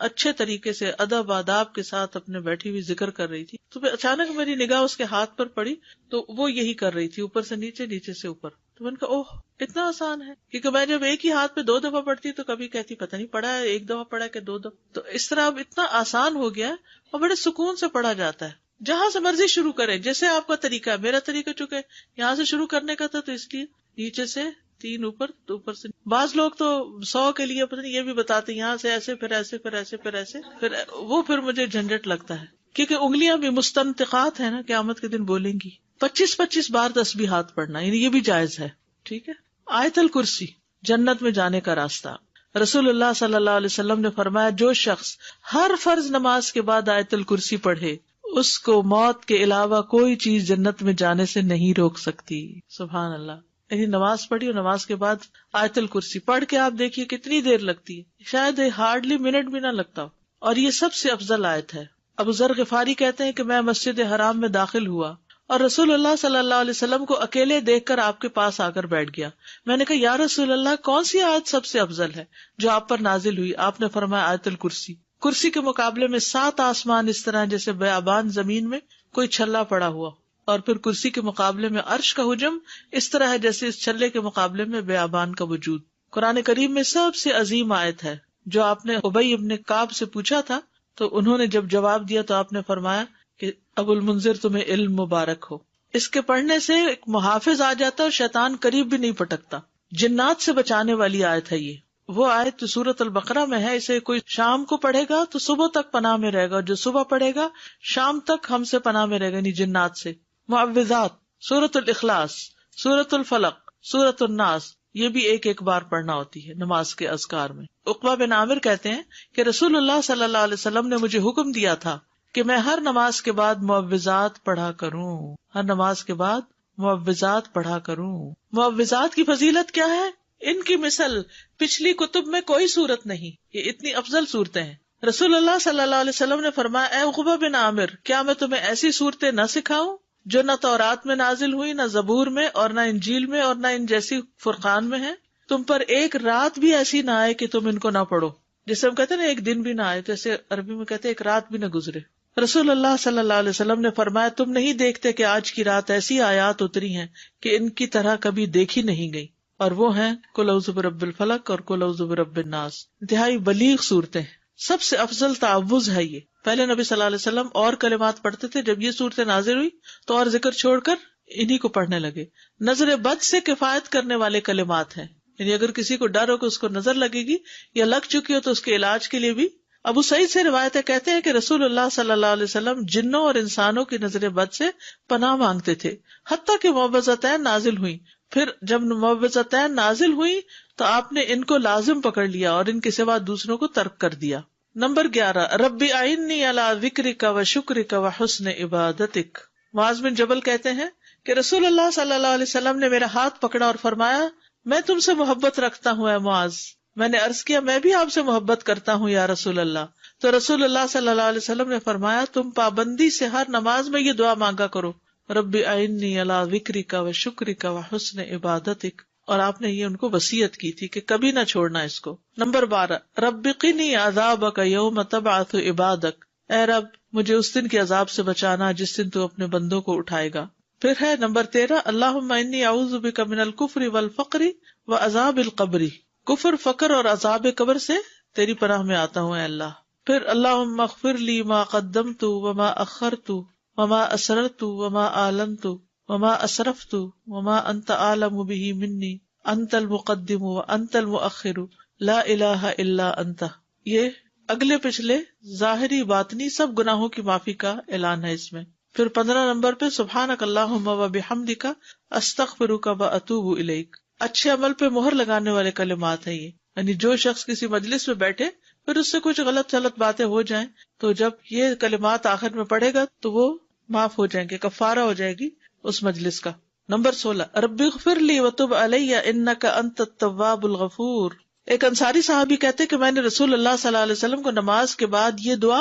اچھے طریقے سے ادب آداب کے ساتھ اپنے بیٹھی ہوئی ذکر کر رہی تھی. تو پھر اچانک میری نگاہ اس کے ہاتھ پر پڑی تو وہ یہی کر رہی تھی، اوپر سے نیچے نیچے سے اوپر. تو میں نے کہا اوہ اتنا آسان ہے، کیونکہ میں جب ایک ہی ہاتھ پہ 2 دفعہ پڑھتی تو کبھی کہتی پتہ نہیں پڑھا ہے 1 دفعہ پڑھا کہ 2 دفعہ. تو اس طرح اب اتنا آسان ہو گیا اور بڑے سکون سے پڑھا جاتا ہے. جہاں سے مرضی شروع کریں، جیسے آپ کا طریقہ ہے. میرا طریقہ چونکہ یہاں سے شروع کرنے کا تھا تو اس لیے نیچے سے 3 اوپر تو اوپر سے. بعض لوگ تو 100 کے لیے پتہ نہیں یہ بھی بتاتے یہاں سے ایسے پھر ایسے پھر ایسے پھر ایسے، پھر مجھے جھنجٹ لگتا ہے کیونکہ انگلیاں بھی مستنطقات ہیں نا، قیامت کے دن بولیں گی. 25 بار تسبیحات پڑھنا، یعنی یہ بھی جائز ہے. ٹھیک ہے. آیت الکرسی جنت میں جانے کا راستہ. رسول اللہ صلی اللہ علیہ وسلم نے فرمایا جو شخص ہر فرض نماز کے بعد آیت الکرسی پڑھے اس کو موت کے علاوہ کوئی چیز جنت میں جانے سے نہیں روک سکتی. سبحان اللہ. یعنی نماز پڑھی اور نماز کے بعد آیت الکرسی پڑھ کے آپ دیکھیے کتنی دیر لگتی ہے، شاید ہارڈلی منٹ بھی نہ لگتا ہو. اور یہ سب سے افضل آیت ہے. ابو ذر غفاری کہتے ہیں کہ میں مسجد حرام میں داخل ہوا اور رسول اللہ صلی اللہ علیہ وسلم کو اکیلے دیکھ کر آپ کے پاس آ کر بیٹھ گیا. میں نے کہا یا رسول اللہ کون سی آیت سب سے افضل ہے جو آپ پر نازل ہوئی؟ آپ نے فرمایا آیت الکرسی. کرسی کے مقابلے میں 7 آسمان اس طرح جیسے بیابان زمین میں کوئی چھلا پڑا ہوا، اور پھر کرسی کے مقابلے میں عرش کا حجم اس طرح ہے جیسے اس چھلے کے مقابلے میں بیابان کا وجود. قرآن کریم میں سب سے عظیم آیت ہے. جو آپ نے ابی ابن کعب سے پوچھا تھا تو انہوں نے جب جواب دیا تو آپ نے فرمایا کہ ابو المنذر تمہیں علم مبارک ہو. اس کے پڑھنے سے ایک محافظ آ جاتا ہے اور شیطان قریب بھی نہیں پٹکتا. جنات سے بچانے والی آیت ہے یہ. وہ آیت سورۃ البقرہ میں ہے. اسے کوئی شام کو پڑھے گا تو صبح تک پناہ میں رہے گا، جو صبح پڑھے گا شام تک ہم سے پناہ میں رہے گا، یعنی جنات سے. معوذات، سورۃ الاخلاص، سورۃ الفلق، سورۃ الناس، یہ بھی ایک بار پڑھنا ہوتی ہے نماز کے اذکار میں. عقبہ بن عامر کہتے ہیں کہ رسول اللہ صلی اللہ علیہ وسلم نے مجھے حکم دیا تھا کہ میں ہر نماز کے بعد معوذات پڑھا کروں. ہر نماز کے بعد معوذات پڑھا کروں. معوذات کی فضیلت کیا ہے؟ ان کی مثل پچھلی کتب میں کوئی صورت نہیں. یہ اتنی افضل صورتیں ہیں. رسول اللہ صلی اللہ علیہ وسلم نے فرمایا اے عقبہ بن عامر کیا میں تمہیں ایسی صورتیں نہ سکھاؤں جو نہ تورات میں نازل ہوئی، نہ زبور میں، اور نہ انجیل میں، اور نہ ان جیسی فرقان میں ہیں. تم پر ایک رات بھی ایسی نہ آئے کہ تم ان کو نہ پڑھو. جسے ہم کہتے ہیں نا ایک دن بھی نہ آئے، تو ایسے عربی میں کہتے ہیں ایک رات بھی نہ گزرے. رسول اللہ صلی اللہ علیہ وسلم نے فرمایا تم نہیں دیکھتے کہ آج کی رات ایسی آیات اتری ہیں کہ ان کی طرح کبھی دیکھی نہیں گئی، اور وہ ہیں قل اعوذ برب الفلق اور قل اعوذ برب الناس. انتہائی بلیغ صورتیں ہیں. سب سے افضل تعوذ ہے یہ. پہلے نبی صلی اللہ علیہ وسلم اور کلمات پڑھتے تھے، جب یہ صورتیں نازل ہوئی تو اور ذکر چھوڑ کر انہی کو پڑھنے لگے. نظر بد سے کفایت کرنے والے کلمات ہیں، یعنی اگر کسی کو ڈر ہو کہ اس کو نظر لگے گی یا لگ چکی ہو تو اس کے علاج کے لیے بھی. ابو سعید سے روایت ہے، کہتے ہیں کہ رسول اللہ صلی اللہ علیہ وسلم جنوں اور انسانوں کی نظر بد سے پناہ مانگتے تھے حتیٰ کہ معوذتین نازل ہوئی. پھر جب معوذتین نازل ہوئی تو آپ نے ان کو لازم پکڑ لیا اور ان کے سوا دوسروں کو ترک کر دیا. نمبر 11 رب اعنی علی ذکرک و شکرک و حسن عبادتک. معاذ بن جبل کہتے ہیں کہ رسول اللہ صلی اللہ علیہ وسلم نے میرا ہاتھ پکڑا اور فرمایا میں تم سے محبت رکھتا ہوں اے معاذ. میں نے عرض کیا میں بھی آپ سے محبت کرتا ہوں یا رسول اللہ. تو رسول اللہ صلی اللہ علیہ وسلم نے فرمایا تم پابندی سے ہر نماز میں یہ دعا مانگا کرو رب اعنی علی ذکرک و شکرک و حسن عبادتک. اور آپ نے یہ ان کو وصیت کی تھی کہ کبھی نہ چھوڑنا اس کو. نمبر 12 رب قنی عذابک یوم تبعث عبادک. اے رب مجھے اس دن کے عذاب سے بچانا جس دن تو اپنے بندوں کو اٹھائے گا. پھر ہے نمبر 13 اللہم انی اعوذ بک من الکفر والفقر وعذاب القبر. کفر، فقر اور عذاب قبر سے تیری پناہ میں آتا ہوں اے اللہ. پھر اللہم اغفر لی ما قدمت وما اخرت وما اسررت وما اعلنت وما اسرفت وما انت اعلم به منی انت المقدم وانت المؤخر لا الہ الا انت. یہ اگلے پچھلے ظاہری باطنی سب گناہوں کی معافی کا اعلان ہے اس میں. پھر 15 نمبر پہ سبحانک اللہم و بحمدک استغفرک و اتوب الیک. اچھے عمل پہ مہر لگانے والے کلمات ہیں یہ. یعنی جو شخص کسی مجلس میں بیٹھے پھر اس سے کچھ غلط باتیں ہو جائیں تو جب یہ کلمات آخر میں پڑھے گا تو وہ معاف ہو جائیں گے، کفارہ ہو جائے گی اس مجلس کا. نمبر 16 رب اغفر لی وتب علی انک انت التواب الغفور. ایک انصاری صحابی کہتے کہ میں نے رسول اللہ صلی اللہ علیہ وسلم کو نماز کے بعد یہ دعا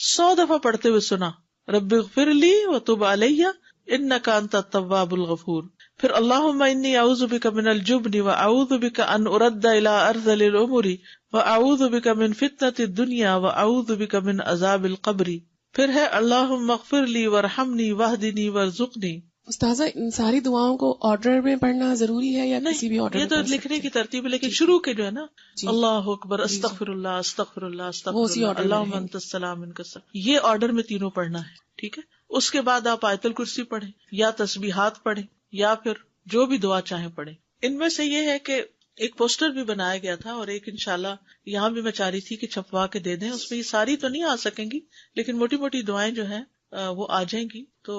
100 دفعہ پڑھتے ہوئے سنا، رب اغفر لی وتب علی انک انت التواب الغفور. پھر اللہم انی اعوذ بک من الجبن واعوذ بک ان ارد الی ارذل الامور واعوذ بک من فتنۃ الدنیا واعوذ بک من عذاب القبر. پھر ہے اللہم اغفر لی وارحمنی واہدنی وارزقنی. استاذہ ان ساری دعاؤں کو آرڈر میں پڑھنا ضروری ہے یا کسی بھی آرڈر یہ تو لکھنے کی ترتیب ہے، لیکن شروع کے جو ہے نا جی. اللہ اکبر استغفر اللہ استغفر اللہ وہ اسی استغفر order اللہ میں اللہم ہے. انت السلام منک السلام، یہ آرڈر میں تینوں پڑھنا ہے. ٹھیک ہے، اس کے بعد آپ آیت الکرسی پڑھیں یا تسبیحات پڑھیں یا پھر جو بھی دعا چاہیں پڑھیں. ان میں سے یہ ہے کہ ایک پوسٹر بھی بنایا گیا تھا اور ایک انشاءاللہ یہاں بھی میں چاہ رہی تھی کہ چھپوا کے دے دیں. اس میں یہ ساری تو نہیں آ سکیں گی لیکن موٹی موٹی دعائیں جو ہیں وہ آ جائیں گی. تو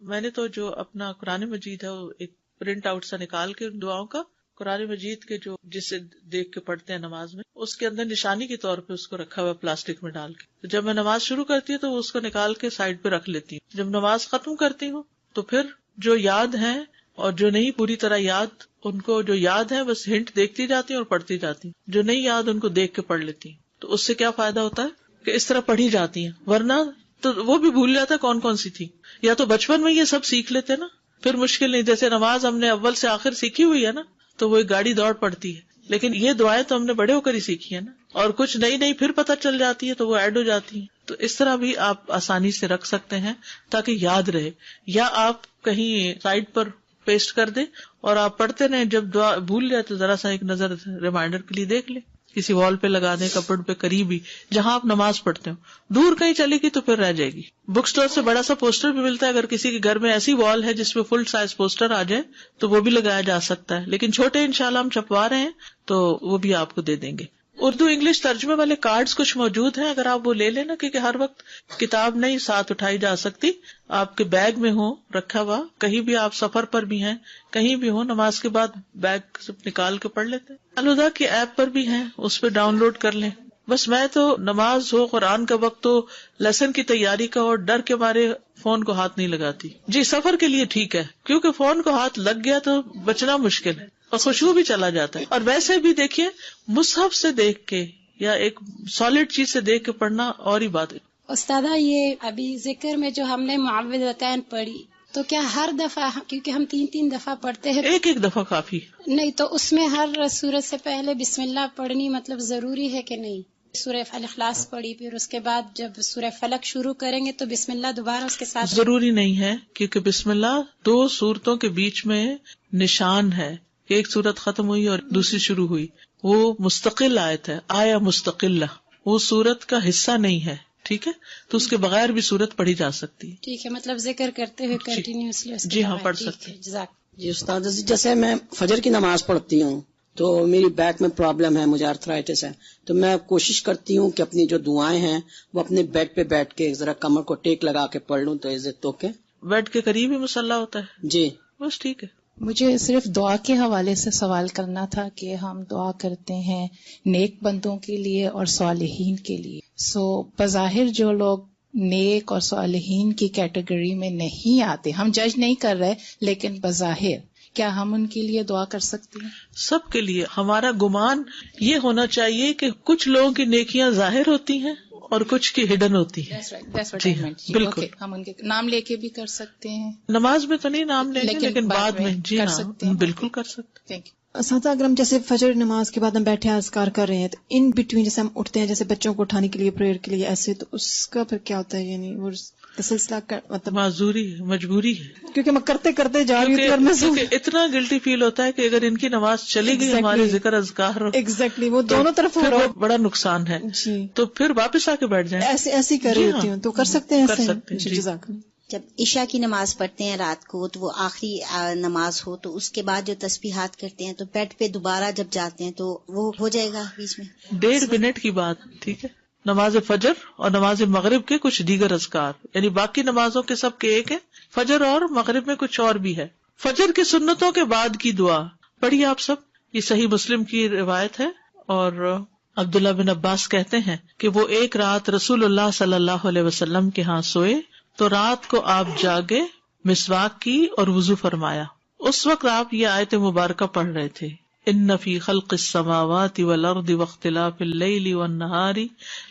میں نے تو جو اپنا قرآن مجید ہے وہ ایک پرنٹ آؤٹ سا نکال کے ان دعاؤں کا قرآن مجید کے جو جسے دیکھ کے پڑھتے ہیں نماز میں، اس کے اندر نشانی کے طور پہ اس کو رکھا ہوا پلاسٹک میں ڈال کے. تو جب میں نماز شروع کرتی ہوں تو وہ اس کو نکال کے سائڈ پہ رکھ لیتی ہوں. جب نماز ختم کرتی ہوں تو پھر جو یاد ہیں اور جو نہیں پوری طرح یاد، ان کو جو یاد ہے بس ہنٹ دیکھتی جاتی ہوں اور پڑھتی جاتی ہوں. جو نہیں یاد ان کو دیکھ کے پڑھ لیتی ہوں. تو اس سے کیا فائدہ ہوتا ہے کہ اس طرح پڑھی جاتی ہیں، ورنہ تو وہ بھی بھول جاتا کون کون سی تھی. یا تو بچپن میں یہ سب سیکھ لیتے نا، پھر مشکل نہیں. جیسے نماز ہم نے اول سے آخر سیکھی ہوئی ہے نا تو وہ ایک گاڑی دوڑ پڑتی ہے، لیکن یہ دعائیں تو ہم نے بڑے ہو کر ہی سیکھی ہے نا، اور کچھ نئی نئی پھر پتہ چل جاتی ہے تو وہ ایڈ ہو جاتی ہیں. تو اس طرح بھی آپ آسانی سے رکھ سکتے ہیں تاکہ یاد رہے. یا آپ کہیں سائڈ پر پیسٹ کر دیں اور آپ پڑھتے رہیں، جب دعا بھول جائے تو ذرا سا ایک نظر ریمائنڈر کے لیے دیکھ لیں، کسی وال پہ لگا دیں، کپڑ پہ قریب ہی جہاں آپ نماز پڑھتے ہو. دور کہیں چلے گی تو پھر رہ جائے گی. بک سٹور سے بڑا سا پوسٹر بھی ملتا ہے، اگر کسی کے گھر میں ایسی وال ہے جس پہ فل سائز پوسٹر آ جائے تو وہ بھی لگایا جا سکتا ہے. لیکن چھوٹے انشاءاللہ ہم چھپوا رہے ہیں تو وہ بھی آپ کو دے دیں گے. اردو انگلش ترجمے والے کارڈز کچھ موجود ہیں، اگر آپ وہ لے لینا، کیونکہ ہر وقت کتاب نہیں ساتھ اٹھائی جا سکتی. آپ کے بیگ میں ہو رکھا ہوا، کہیں بھی آپ سفر پر بھی ہیں، کہیں بھی ہو، نماز کے بعد بیگ سے نکال کے پڑھ لیتے ہیں. الہدا کی ایپ پر بھی ہیں، اس پہ ڈاؤن لوڈ کر لیں. بس میں تو نماز ہو، قرآن کا وقت ہو، لیسن کی تیاری کا ہو، ڈر کے مارے فون کو ہاتھ نہیں لگاتی. جی سفر کے لیے ٹھیک ہے، کیونکہ فون کو ہاتھ لگ گیا تو بچنا مشکل ہے اور خوشبو بھی چلا جاتا ہے. اور ویسے بھی دیکھیے مصحف سے دیکھ کے یا ایک سالڈ چیز سے دیکھ کے پڑھنا اور ہی بات ہے. استاذہ یہ ابھی ذکر میں جو ہم نے معوذتین پڑھی تو کیا ہر دفعہ، کیونکہ ہم 3 دفعہ پڑھتے ہیں، ایک دفعہ کافی نہیں تو اس میں ہر سورت سے پہلے بسم اللہ پڑھنی مطلب ضروری ہے کہ نہیں؟ سورہ الاخلاص پڑھی، پھر اس کے بعد جب سورہ فلق شروع کریں گے تو بسم اللہ دوبارہ اس کے ساتھ؟ ضروری نہیں ہے، کیونکہ بسم اللہ 2 سورتوں کے بیچ میں نشان ہے کہ ایک سورت ختم ہوئی اور دوسری شروع ہوئی. وہ مستقل آیت ہے، آیا مستقلہ، وہ سورت کا حصہ نہیں ہے. ٹھیک ہے، تو اس کے بغیر بھی سورت پڑھی جا سکتی ہے. ٹھیک ہے، مطلب ذکر کرتے ہوئے کنٹینیوسلی. جی ہاں پڑھ سکتے ہیں. جی استاد، جیسے میں فجر کی نماز پڑھتی ہوں تو میری بیک میں پرابلم ہے، مجھے آرتھرائٹس ہے، تو میں کوشش کرتی ہوں کہ اپنی جو دعائیں ہیں وہ اپنے بیڈ پہ بیٹھ کے ذرا کمر کو ٹیک لگا کے پڑھ لوں. تو عزت تو کے بیڈ کے قریب ہی مصلی ہوتا ہے. جی بس ٹھیک ہے. مجھے صرف دعا کے حوالے سے سوال کرنا تھا کہ ہم دعا کرتے ہیں نیک بندوں کے لیے اور صالحین کے لیے. بظاہر جو لوگ نیک اور صالحین کی کیٹیگری میں نہیں آتے، ہم جج نہیں کر رہے، لیکن بظاہر کیا ہم ان کے لیے دعا کر سکتے ہیں؟ سب کے لیے. ہمارا گمان یہ ہونا چاہیے کہ کچھ لوگوں کی نیکیاں ظاہر ہوتی ہیں اور کچھ کی ہڈن ہوتی ہیں. بالکل. ہم ان کے نام لے کے بھی کر سکتے ہیں. نماز میں تو نہیں نام لیں گے لیکن بعد میں جی کر ہاں سکتے ہیں. بالکل کر سکتے ہیں. اساتذہ اگر ہم جیسے فجر نماز کے بعد ہم بیٹھے اذکار کر رہے ہیں تو ان بٹوین جیسے ہم اٹھتے ہیں جیسے بچوں کو اٹھانے کے لیے پریئر کے لیے ایسے، تو اس کا پھر کیا ہوتا ہے؟ یعنی وہ سلسلہ مطلب معذوری مجبوری ہے، کیونکہ میں کرتے کرتے جا رہی ہوں اور میں اتنا گلٹی فیل ہوتا ہے کہ اگر ان کی نماز چلی گئی ہمارے ذکر اذکار ایگزیکٹلی وہ دونوں طرف بڑا نقصان ہے. جی تو پھر واپس آ کے بیٹھ جائیں. ایسے ہی کر رہی ہوتی ہوں تو کر سکتے ہیں. کر سکتے ہیں. جزاک اللہ. جب عشاء کی نماز پڑھتے ہیں رات کو تو وہ آخری نماز ہو تو اس کے بعد جو تسبیحات کرتے ہیں تو بیڈ پہ دوبارہ جب جاتے ہیں تو وہ ہو جائے گا بیچ میں 1.5 منٹ کی بات. ٹھیک ہے، نماز فجر اور نماز مغرب کے کچھ دیگر اذکار، یعنی باقی نمازوں کے سب کے ایک ہے، فجر اور مغرب میں کچھ اور بھی ہے. فجر کی سنتوں کے بعد کی دعا پڑھیے آپ سب. یہ صحیح مسلم کی روایت ہے اور عبداللہ بن عباس کہتے ہیں کہ وہ ایک رات رسول اللہ صلی اللہ علیہ وسلم کے ہاں سوئے تو رات کو آپ جاگے، مسواک کی اور وضو فرمایا. اس وقت آپ یہ آیت مبارکہ پڑھ رہے تھے، ان فی خلق السماوات والارض واختلاف اللیل والنہار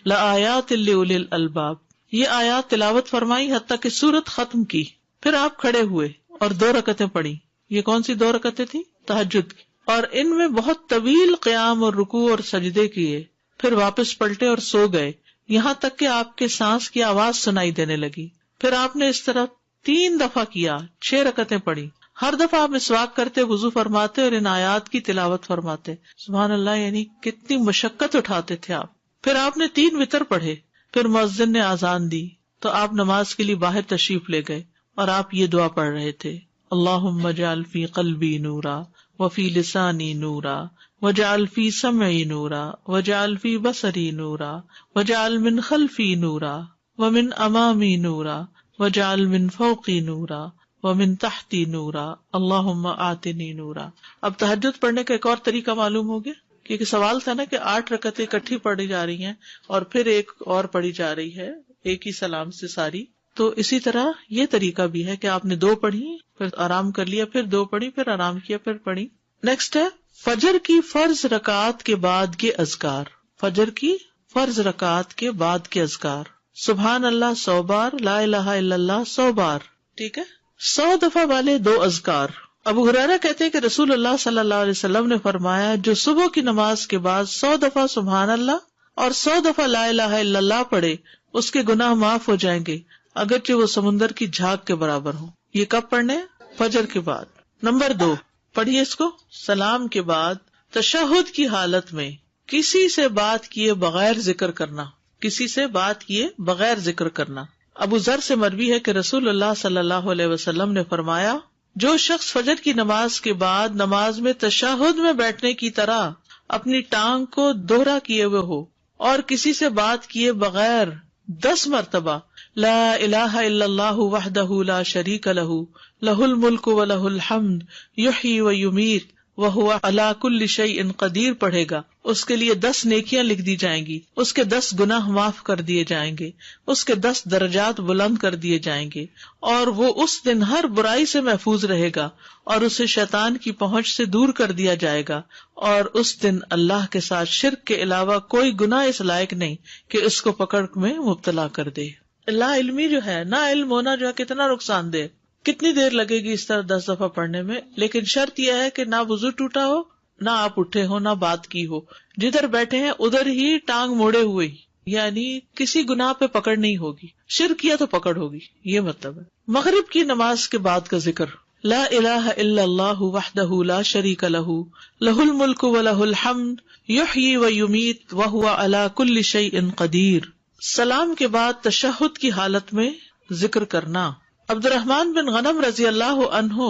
لآیات لأولی الالباب. یہ آیات تلاوت فرمائی حتیٰ کہ سورت ختم کی. پھر آپ کھڑے ہوئے اور 2 رکعتیں پڑھی. یہ کون سی 2 رکعتیں تھی؟ تہجد کی. اور ان میں بہت طویل قیام اور رکوع اور سجدے کیے. پھر واپس پلٹے اور سو گئے یہاں تک کہ آپ کے سانس کی آواز سنائی دینے لگی. پھر آپ نے اس طرح 3 دفعہ کیا، 6 رکعتیں پڑھی. ہر دفعہ آپ مسواک کرتے، وضو فرماتے اور ان آیات کی تلاوت فرماتے. سبحان اللہ، یعنی کتنی مشقت اٹھاتے تھے آپ. پھر آپ نے 3 وتر پڑھے. پھر مؤذن نے اذان دی تو آپ نماز کے لیے باہر تشریف لے گئے اور آپ یہ دعا پڑھ رہے تھے، اللہم اجعل فی قلبی نورا وفی لسانی نورا وجعل فی سمعی نورا وجعل فی بصری نورا وجعل من خلفی نورا ومن امامی نورا وجعل من فوقی نورا ومن تحتی نورا اللہم آتنی نورا. اب تہجد پڑھنے کا ایک اور طریقہ معلوم ہو گیا، کیونکہ سوال تھا نا کہ 8 رکعتیں اکٹھی پڑھی جا رہی ہیں اور پھر ایک اور پڑھی جا رہی ہے ایک ہی سلام سے ساری. تو اسی طرح یہ طریقہ بھی ہے کہ آپ نے 2 پڑھی، پھر آرام کر لیا، پھر 2 پڑھی، پھر آرام کیا، پھر پڑھی. نیکسٹ ہے فجر کی فرض رکعات کے بعد کے اذکار. فجر کی فرض رکعات کے بعد کے اذکار، سبحان اللہ 100 بار، لا الہ الا اللہ 100 بار. ٹھیک ہے، 100 دفعہ والے 2 اذکار. ابو ہریرہ کہتے ہیں کہ رسول اللہ صلی اللہ علیہ وسلم نے فرمایا، جو صبح کی نماز کے بعد 100 دفعہ سبحان اللہ اور 100 دفعہ لا الہ الا اللہ پڑھے، اس کے گناہ معاف ہو جائیں گے اگرچہ وہ سمندر کی جھاگ کے برابر ہوں. یہ کب پڑھنے؟ فجر کے بعد. نمبر 2 پڑھیے اس کو، سلام کے بعد تشہد کی حالت میں کسی سے بات کیے بغیر ذکر کرنا. کسی سے بات کیے بغیر ذکر کرنا. ابو ذر سے مروی ہے کہ رسول اللہ صلی اللہ علیہ وسلم نے فرمایا، جو شخص فجر کی نماز کے بعد نماز میں تشہد میں بیٹھنے کی طرح اپنی ٹانگ کو دوہرا کیے ہوئے ہو اور کسی سے بات کیے بغیر 10 مرتبہ لا الہ الا اللہ وحدہ لا شریک لہ لہ الملک و لہ الحمد یحیی و یمیت وہو علی کل شیء قدیر پڑھے گا، اس کے لیے 10 نیکیاں لکھ دی جائیں گی، اس کے 10 گناہ معاف کر دیے جائیں گے، اس کے 10 درجات بلند کر دیے جائیں گے، اور وہ اس دن ہر برائی سے محفوظ رہے گا اور اسے شیطان کی پہنچ سے دور کر دیا جائے گا، اور اس دن اللہ کے ساتھ شرک کے علاوہ کوئی گناہ اس لائق نہیں کہ اس کو پکڑ میں مبتلا کر دے. لا علمی جو ہے، نہ علم ہونا جو ہے کتنا نقصان دہ. کتنی دیر لگے گی اس طرح 10 دفعہ پڑھنے میں؟ لیکن شرط یہ ہے کہ نہ وضو ٹوٹا ہو، نہ آپ اٹھے ہو، نہ بات کی ہو، جدھر بیٹھے ہیں ادھر ہی ٹانگ موڑے ہوئے ہی، یعنی کسی گناہ پہ پکڑ نہیں ہوگی. شرک کیا تو پکڑ ہوگی، یہ مطلب ہے. مغرب کی نماز کے بعد کا ذکر، لا الہ الا اللہ وحدہ لا شریک لہ لہ الملک و لہ الحمد یحیی و یمیت وہو علی کل شیء قدیر. سلام کے بعد تشہد کی حالت میں ذکر کرنا. عبد الرحمن بن غنم رضی اللہ عنہ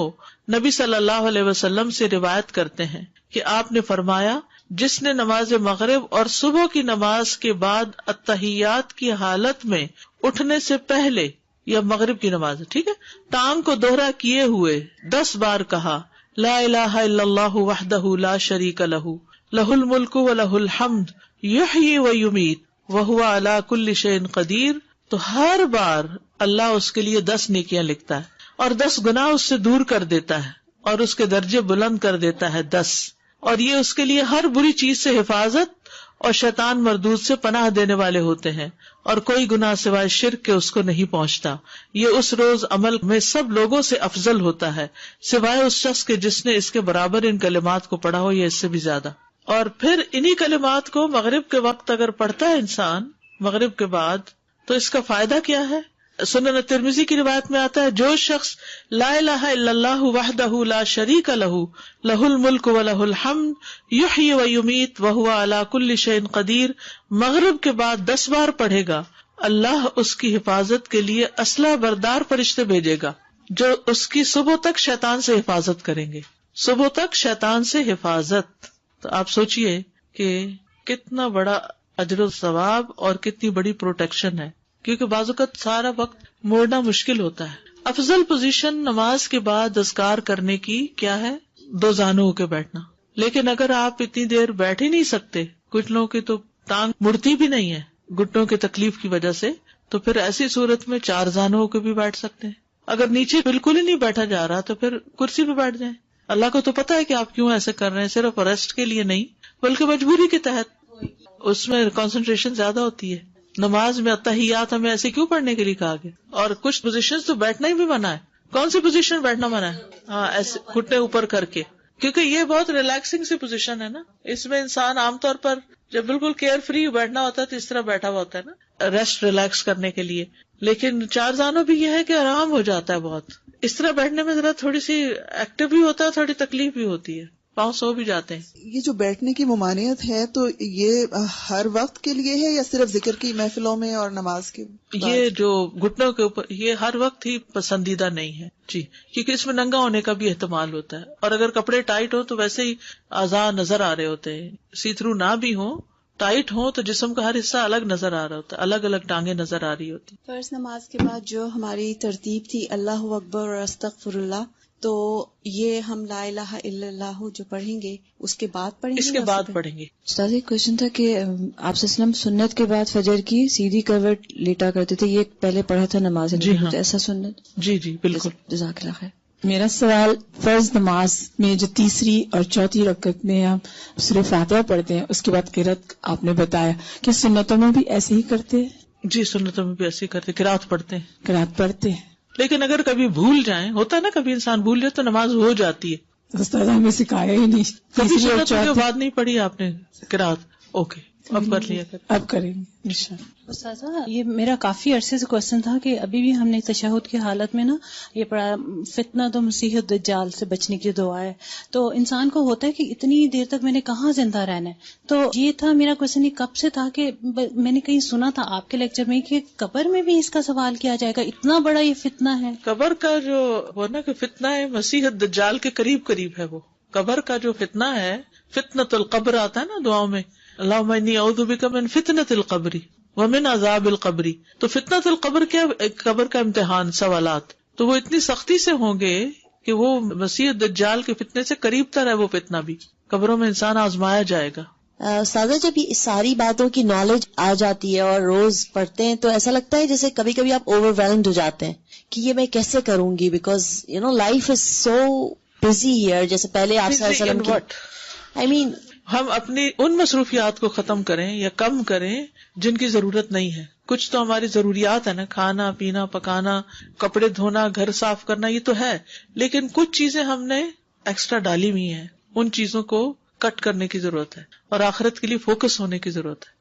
نبی صلی اللہ علیہ وسلم سے روایت کرتے ہیں کہ آپ نے فرمایا، جس نے نماز مغرب اور صبح کی نماز کے بعد التحیات کی حالت میں اٹھنے سے پہلے، یا مغرب کی نماز ٹھیک ہے، ٹانگ کو دوہرا کیے ہوئے 10 بار کہا، لا الہ الا اللہ وحدہ لا شریک لہ لہ الملک و لہ الحمد یحیی و یمیت وہو علی کل شیء قدیر، تو ہر بار اللہ اس کے لیے 10 نیکیاں لکھتا ہے اور 10 گناہ اس سے دور کر دیتا ہے اور اس کے درجے بلند کر دیتا ہے 10. اور یہ اس کے لیے ہر بری چیز سے حفاظت اور شیطان مردود سے پناہ دینے والے ہوتے ہیں، اور کوئی گناہ سوائے شرک کے اس کو نہیں پہنچتا. یہ اس روز عمل میں سب لوگوں سے افضل ہوتا ہے سوائے اس شخص کے جس نے اس کے برابر ان کلمات کو پڑھا ہو یا اس سے بھی زیادہ. اور پھر انہی کلمات کو مغرب کے وقت اگر پڑھتا ہے انسان مغرب کے بعد، تو اس کا فائدہ کیا ہے؟ سنن ترمذی کی روایت میں آتا ہے، جو شخص لا الہ الا اللہ وحدہ لا شریک لہ لہ الملک و لہ الحمد یحیی و یمیت وہو علی کل شیء قدیر مغرب کے بعد 10 بار پڑھے گا، اللہ اس کی حفاظت کے لیے اسلحہ بردار فرشتے بھیجے گا جو اس کی صبح تک شیطان سے حفاظت کریں گے. صبح تک شیطان سے حفاظت. تو آپ سوچئے کہ کتنا بڑا اجر و ثواب اور کتنی بڑی پروٹیکشن ہے، کیونکہ بعض اوقات سارا وقت موڑنا مشکل ہوتا ہے. افضل پوزیشن نماز کے بعد اذکار کرنے کی کیا ہے؟ 2 زانوں کے بیٹھنا. لیکن اگر آپ اتنی دیر بیٹھ ہی نہیں سکتے، کچھ لوگوں کی تو ٹانگ مڑتی بھی نہیں ہے گھٹنوں کی تکلیف کی وجہ سے، تو پھر ایسی صورت میں 4 زانوں کے بھی بیٹھ سکتے ہیں. اگر نیچے بالکل ہی نہیں بیٹھا جا رہا تو پھر کرسی پہ بیٹھ جائیں. اللہ کو تو پتا ہے کہ آپ کیوں ایسے کر رہے ہیں، صرف ریسٹ کے لیے نہیں بلکہ مجبوری کے تحت. اس میں کنسنٹریشن زیادہ ہوتی ہے. نماز میں اتحیات ہمیں ایسے کیوں پڑھنے کے لیے کہا گیا؟ اور کچھ پوزیشن تو بیٹھنا ہی بھی منع ہے. کون سی پوزیشن بیٹھنا منع ہے؟ ہاں، ایسے گھٹنے اوپر کر کے، کیونکہ یہ بہت ریلیکسنگ سی پوزیشن ہے نا. اس میں انسان عام طور پر جب بالکل کیئر فری بیٹھنا ہوتا ہے تو اس طرح بیٹھا ہوا ہوتا ہے نا، ریسٹ ریلیکس کرنے کے لیے. لیکن 4 زانوں بھی یہ ہے کہ آرام ہو جاتا ہے بہت. اس طرح بیٹھنے میں ذرا تھوڑی سی ایکٹیو بھی ہوتا ہے، تھوڑی تکلیف بھی ہوتی ہے، پاؤں سو بھی جاتے ہیں. یہ جو بیٹھنے کی ممانعت ہے تو یہ ہر وقت کے لیے ہے یا صرف ذکر کی محفلوں میں اور نماز کے بعد؟ یہ جو گھٹنوں کے اوپر، یہ ہر وقت ہی پسندیدہ نہیں ہے جی، کیونکہ اس میں ننگا ہونے کا بھی احتمال ہوتا ہے. اور اگر کپڑے ٹائٹ ہو تو ویسے ہی اعضاء نظر آ رہے ہوتے ہیں. سی تھرو نہ بھی ہو، ٹائٹ ہو تو جسم کا ہر حصہ الگ نظر آ رہا ہوتا ہے، الگ الگ ٹانگیں نظر آ رہی ہوتی. فرض نماز کے بعد جو ہماری ترتیب تھی اللہ اکبر اور استغفر اللہ، تو یہ ہم لا الہ الا اللہ جو پڑھیں گے اس کے بعد پڑھیں گے؟ اس کے بعد پڑھیں گے. استاد ایک کوشچن تھا کہ آپ صلی اللہ علیہ وسلم سنت کے بعد فجر کی سیدھی کروٹ لیٹا کرتے تھے، یہ پہلے پڑھا تھا نماز میں. جی ہاں، ایسا سنت؟ جی جی بالکل. جزاک اللہ خیر. میرا سوال، فرض نماز میں جو 3 اور 4 رکعت میں ہم سورہ فاتحہ پڑھتے ہیں، اس کے بعد قرات آپ نے بتایا کہ سنتوں میں بھی ایسے ہی کرتے ہیں؟ جی سنتوں میں بھی ایسے ہی کرتے، قرات پڑھتے ہیں. قرات پڑھتے ہیں، لیکن اگر کبھی بھول جائیں، ہوتا ہے نا کبھی انسان بھول جائے تو نماز ہو جاتی ہے. استاد ہمیں سکھایا ہی نہیں. کبھی سنتوں کے بعد نہیں پڑھی آپ نے قرات؟ اوکے، اب کر لیا اب کریں گے انشاءاللہ. استاذہ یہ میرا کافی عرصے سے کوشچن تھا کہ ابھی بھی ہم نے تشہد کی حالت میں نا یہ پڑھا فتنہ تو مسیح الدجال سے بچنے کی دعا ہے، تو انسان کو ہوتا ہے کہ اتنی دیر تک میں نے کہاں زندہ رہنا ہے. تو یہ تھا میرا کوشچن، یہ کب سے تھا کہ میں نے کہیں سنا تھا آپ کے لیکچر میں کہ قبر میں بھی اس کا سوال کیا جائے گا، اتنا بڑا یہ فتنہ ہے. قبر کا جو وہ نا کہ فتنہ ہے مسیح الدجال کے قریب قریب ہے. وہ قبر کا جو فتنہ ہے، فتنۃ القبر آتا ہے نا دعاؤں میں، اللہم انی اعوذ بک من فتنۃ القبر ومن عذاب القبر. تو فتنۃ القبر کیا؟ قبر کا امتحان، سوالات. تو وہ اتنی سختی سے ہوں گے کہ وہ مسیح الدجال کے فتنے سے قریب تر ہے. وہ فتنہ بھی قبروں میں انسان آزمایا جائے گا. سادہ جب یہ ساری باتوں کی نالج آ جاتی ہے اور روز پڑھتے ہیں تو ایسا لگتا ہے جیسے کبھی کبھی آپ اوور ویلمڈ ہو جاتے ہیں کہ یہ میں کیسے کروں گی، because life is so busy here. جیسے پہلے آپ صلی اللہ علیہ وسلم کی ہم اپنی ان مصروفیات کو ختم کریں یا کم کریں جن کی ضرورت نہیں ہے. کچھ تو ہماری ضروریات ہے نا، کھانا پینا پکانا، کپڑے دھونا، گھر صاف کرنا، یہ تو ہے. لیکن کچھ چیزیں ہم نے ایکسٹرا ڈالی ہوئی ہیں، ان چیزوں کو کٹ کرنے کی ضرورت ہے اور آخرت کے لیے فوکس ہونے کی ضرورت ہے.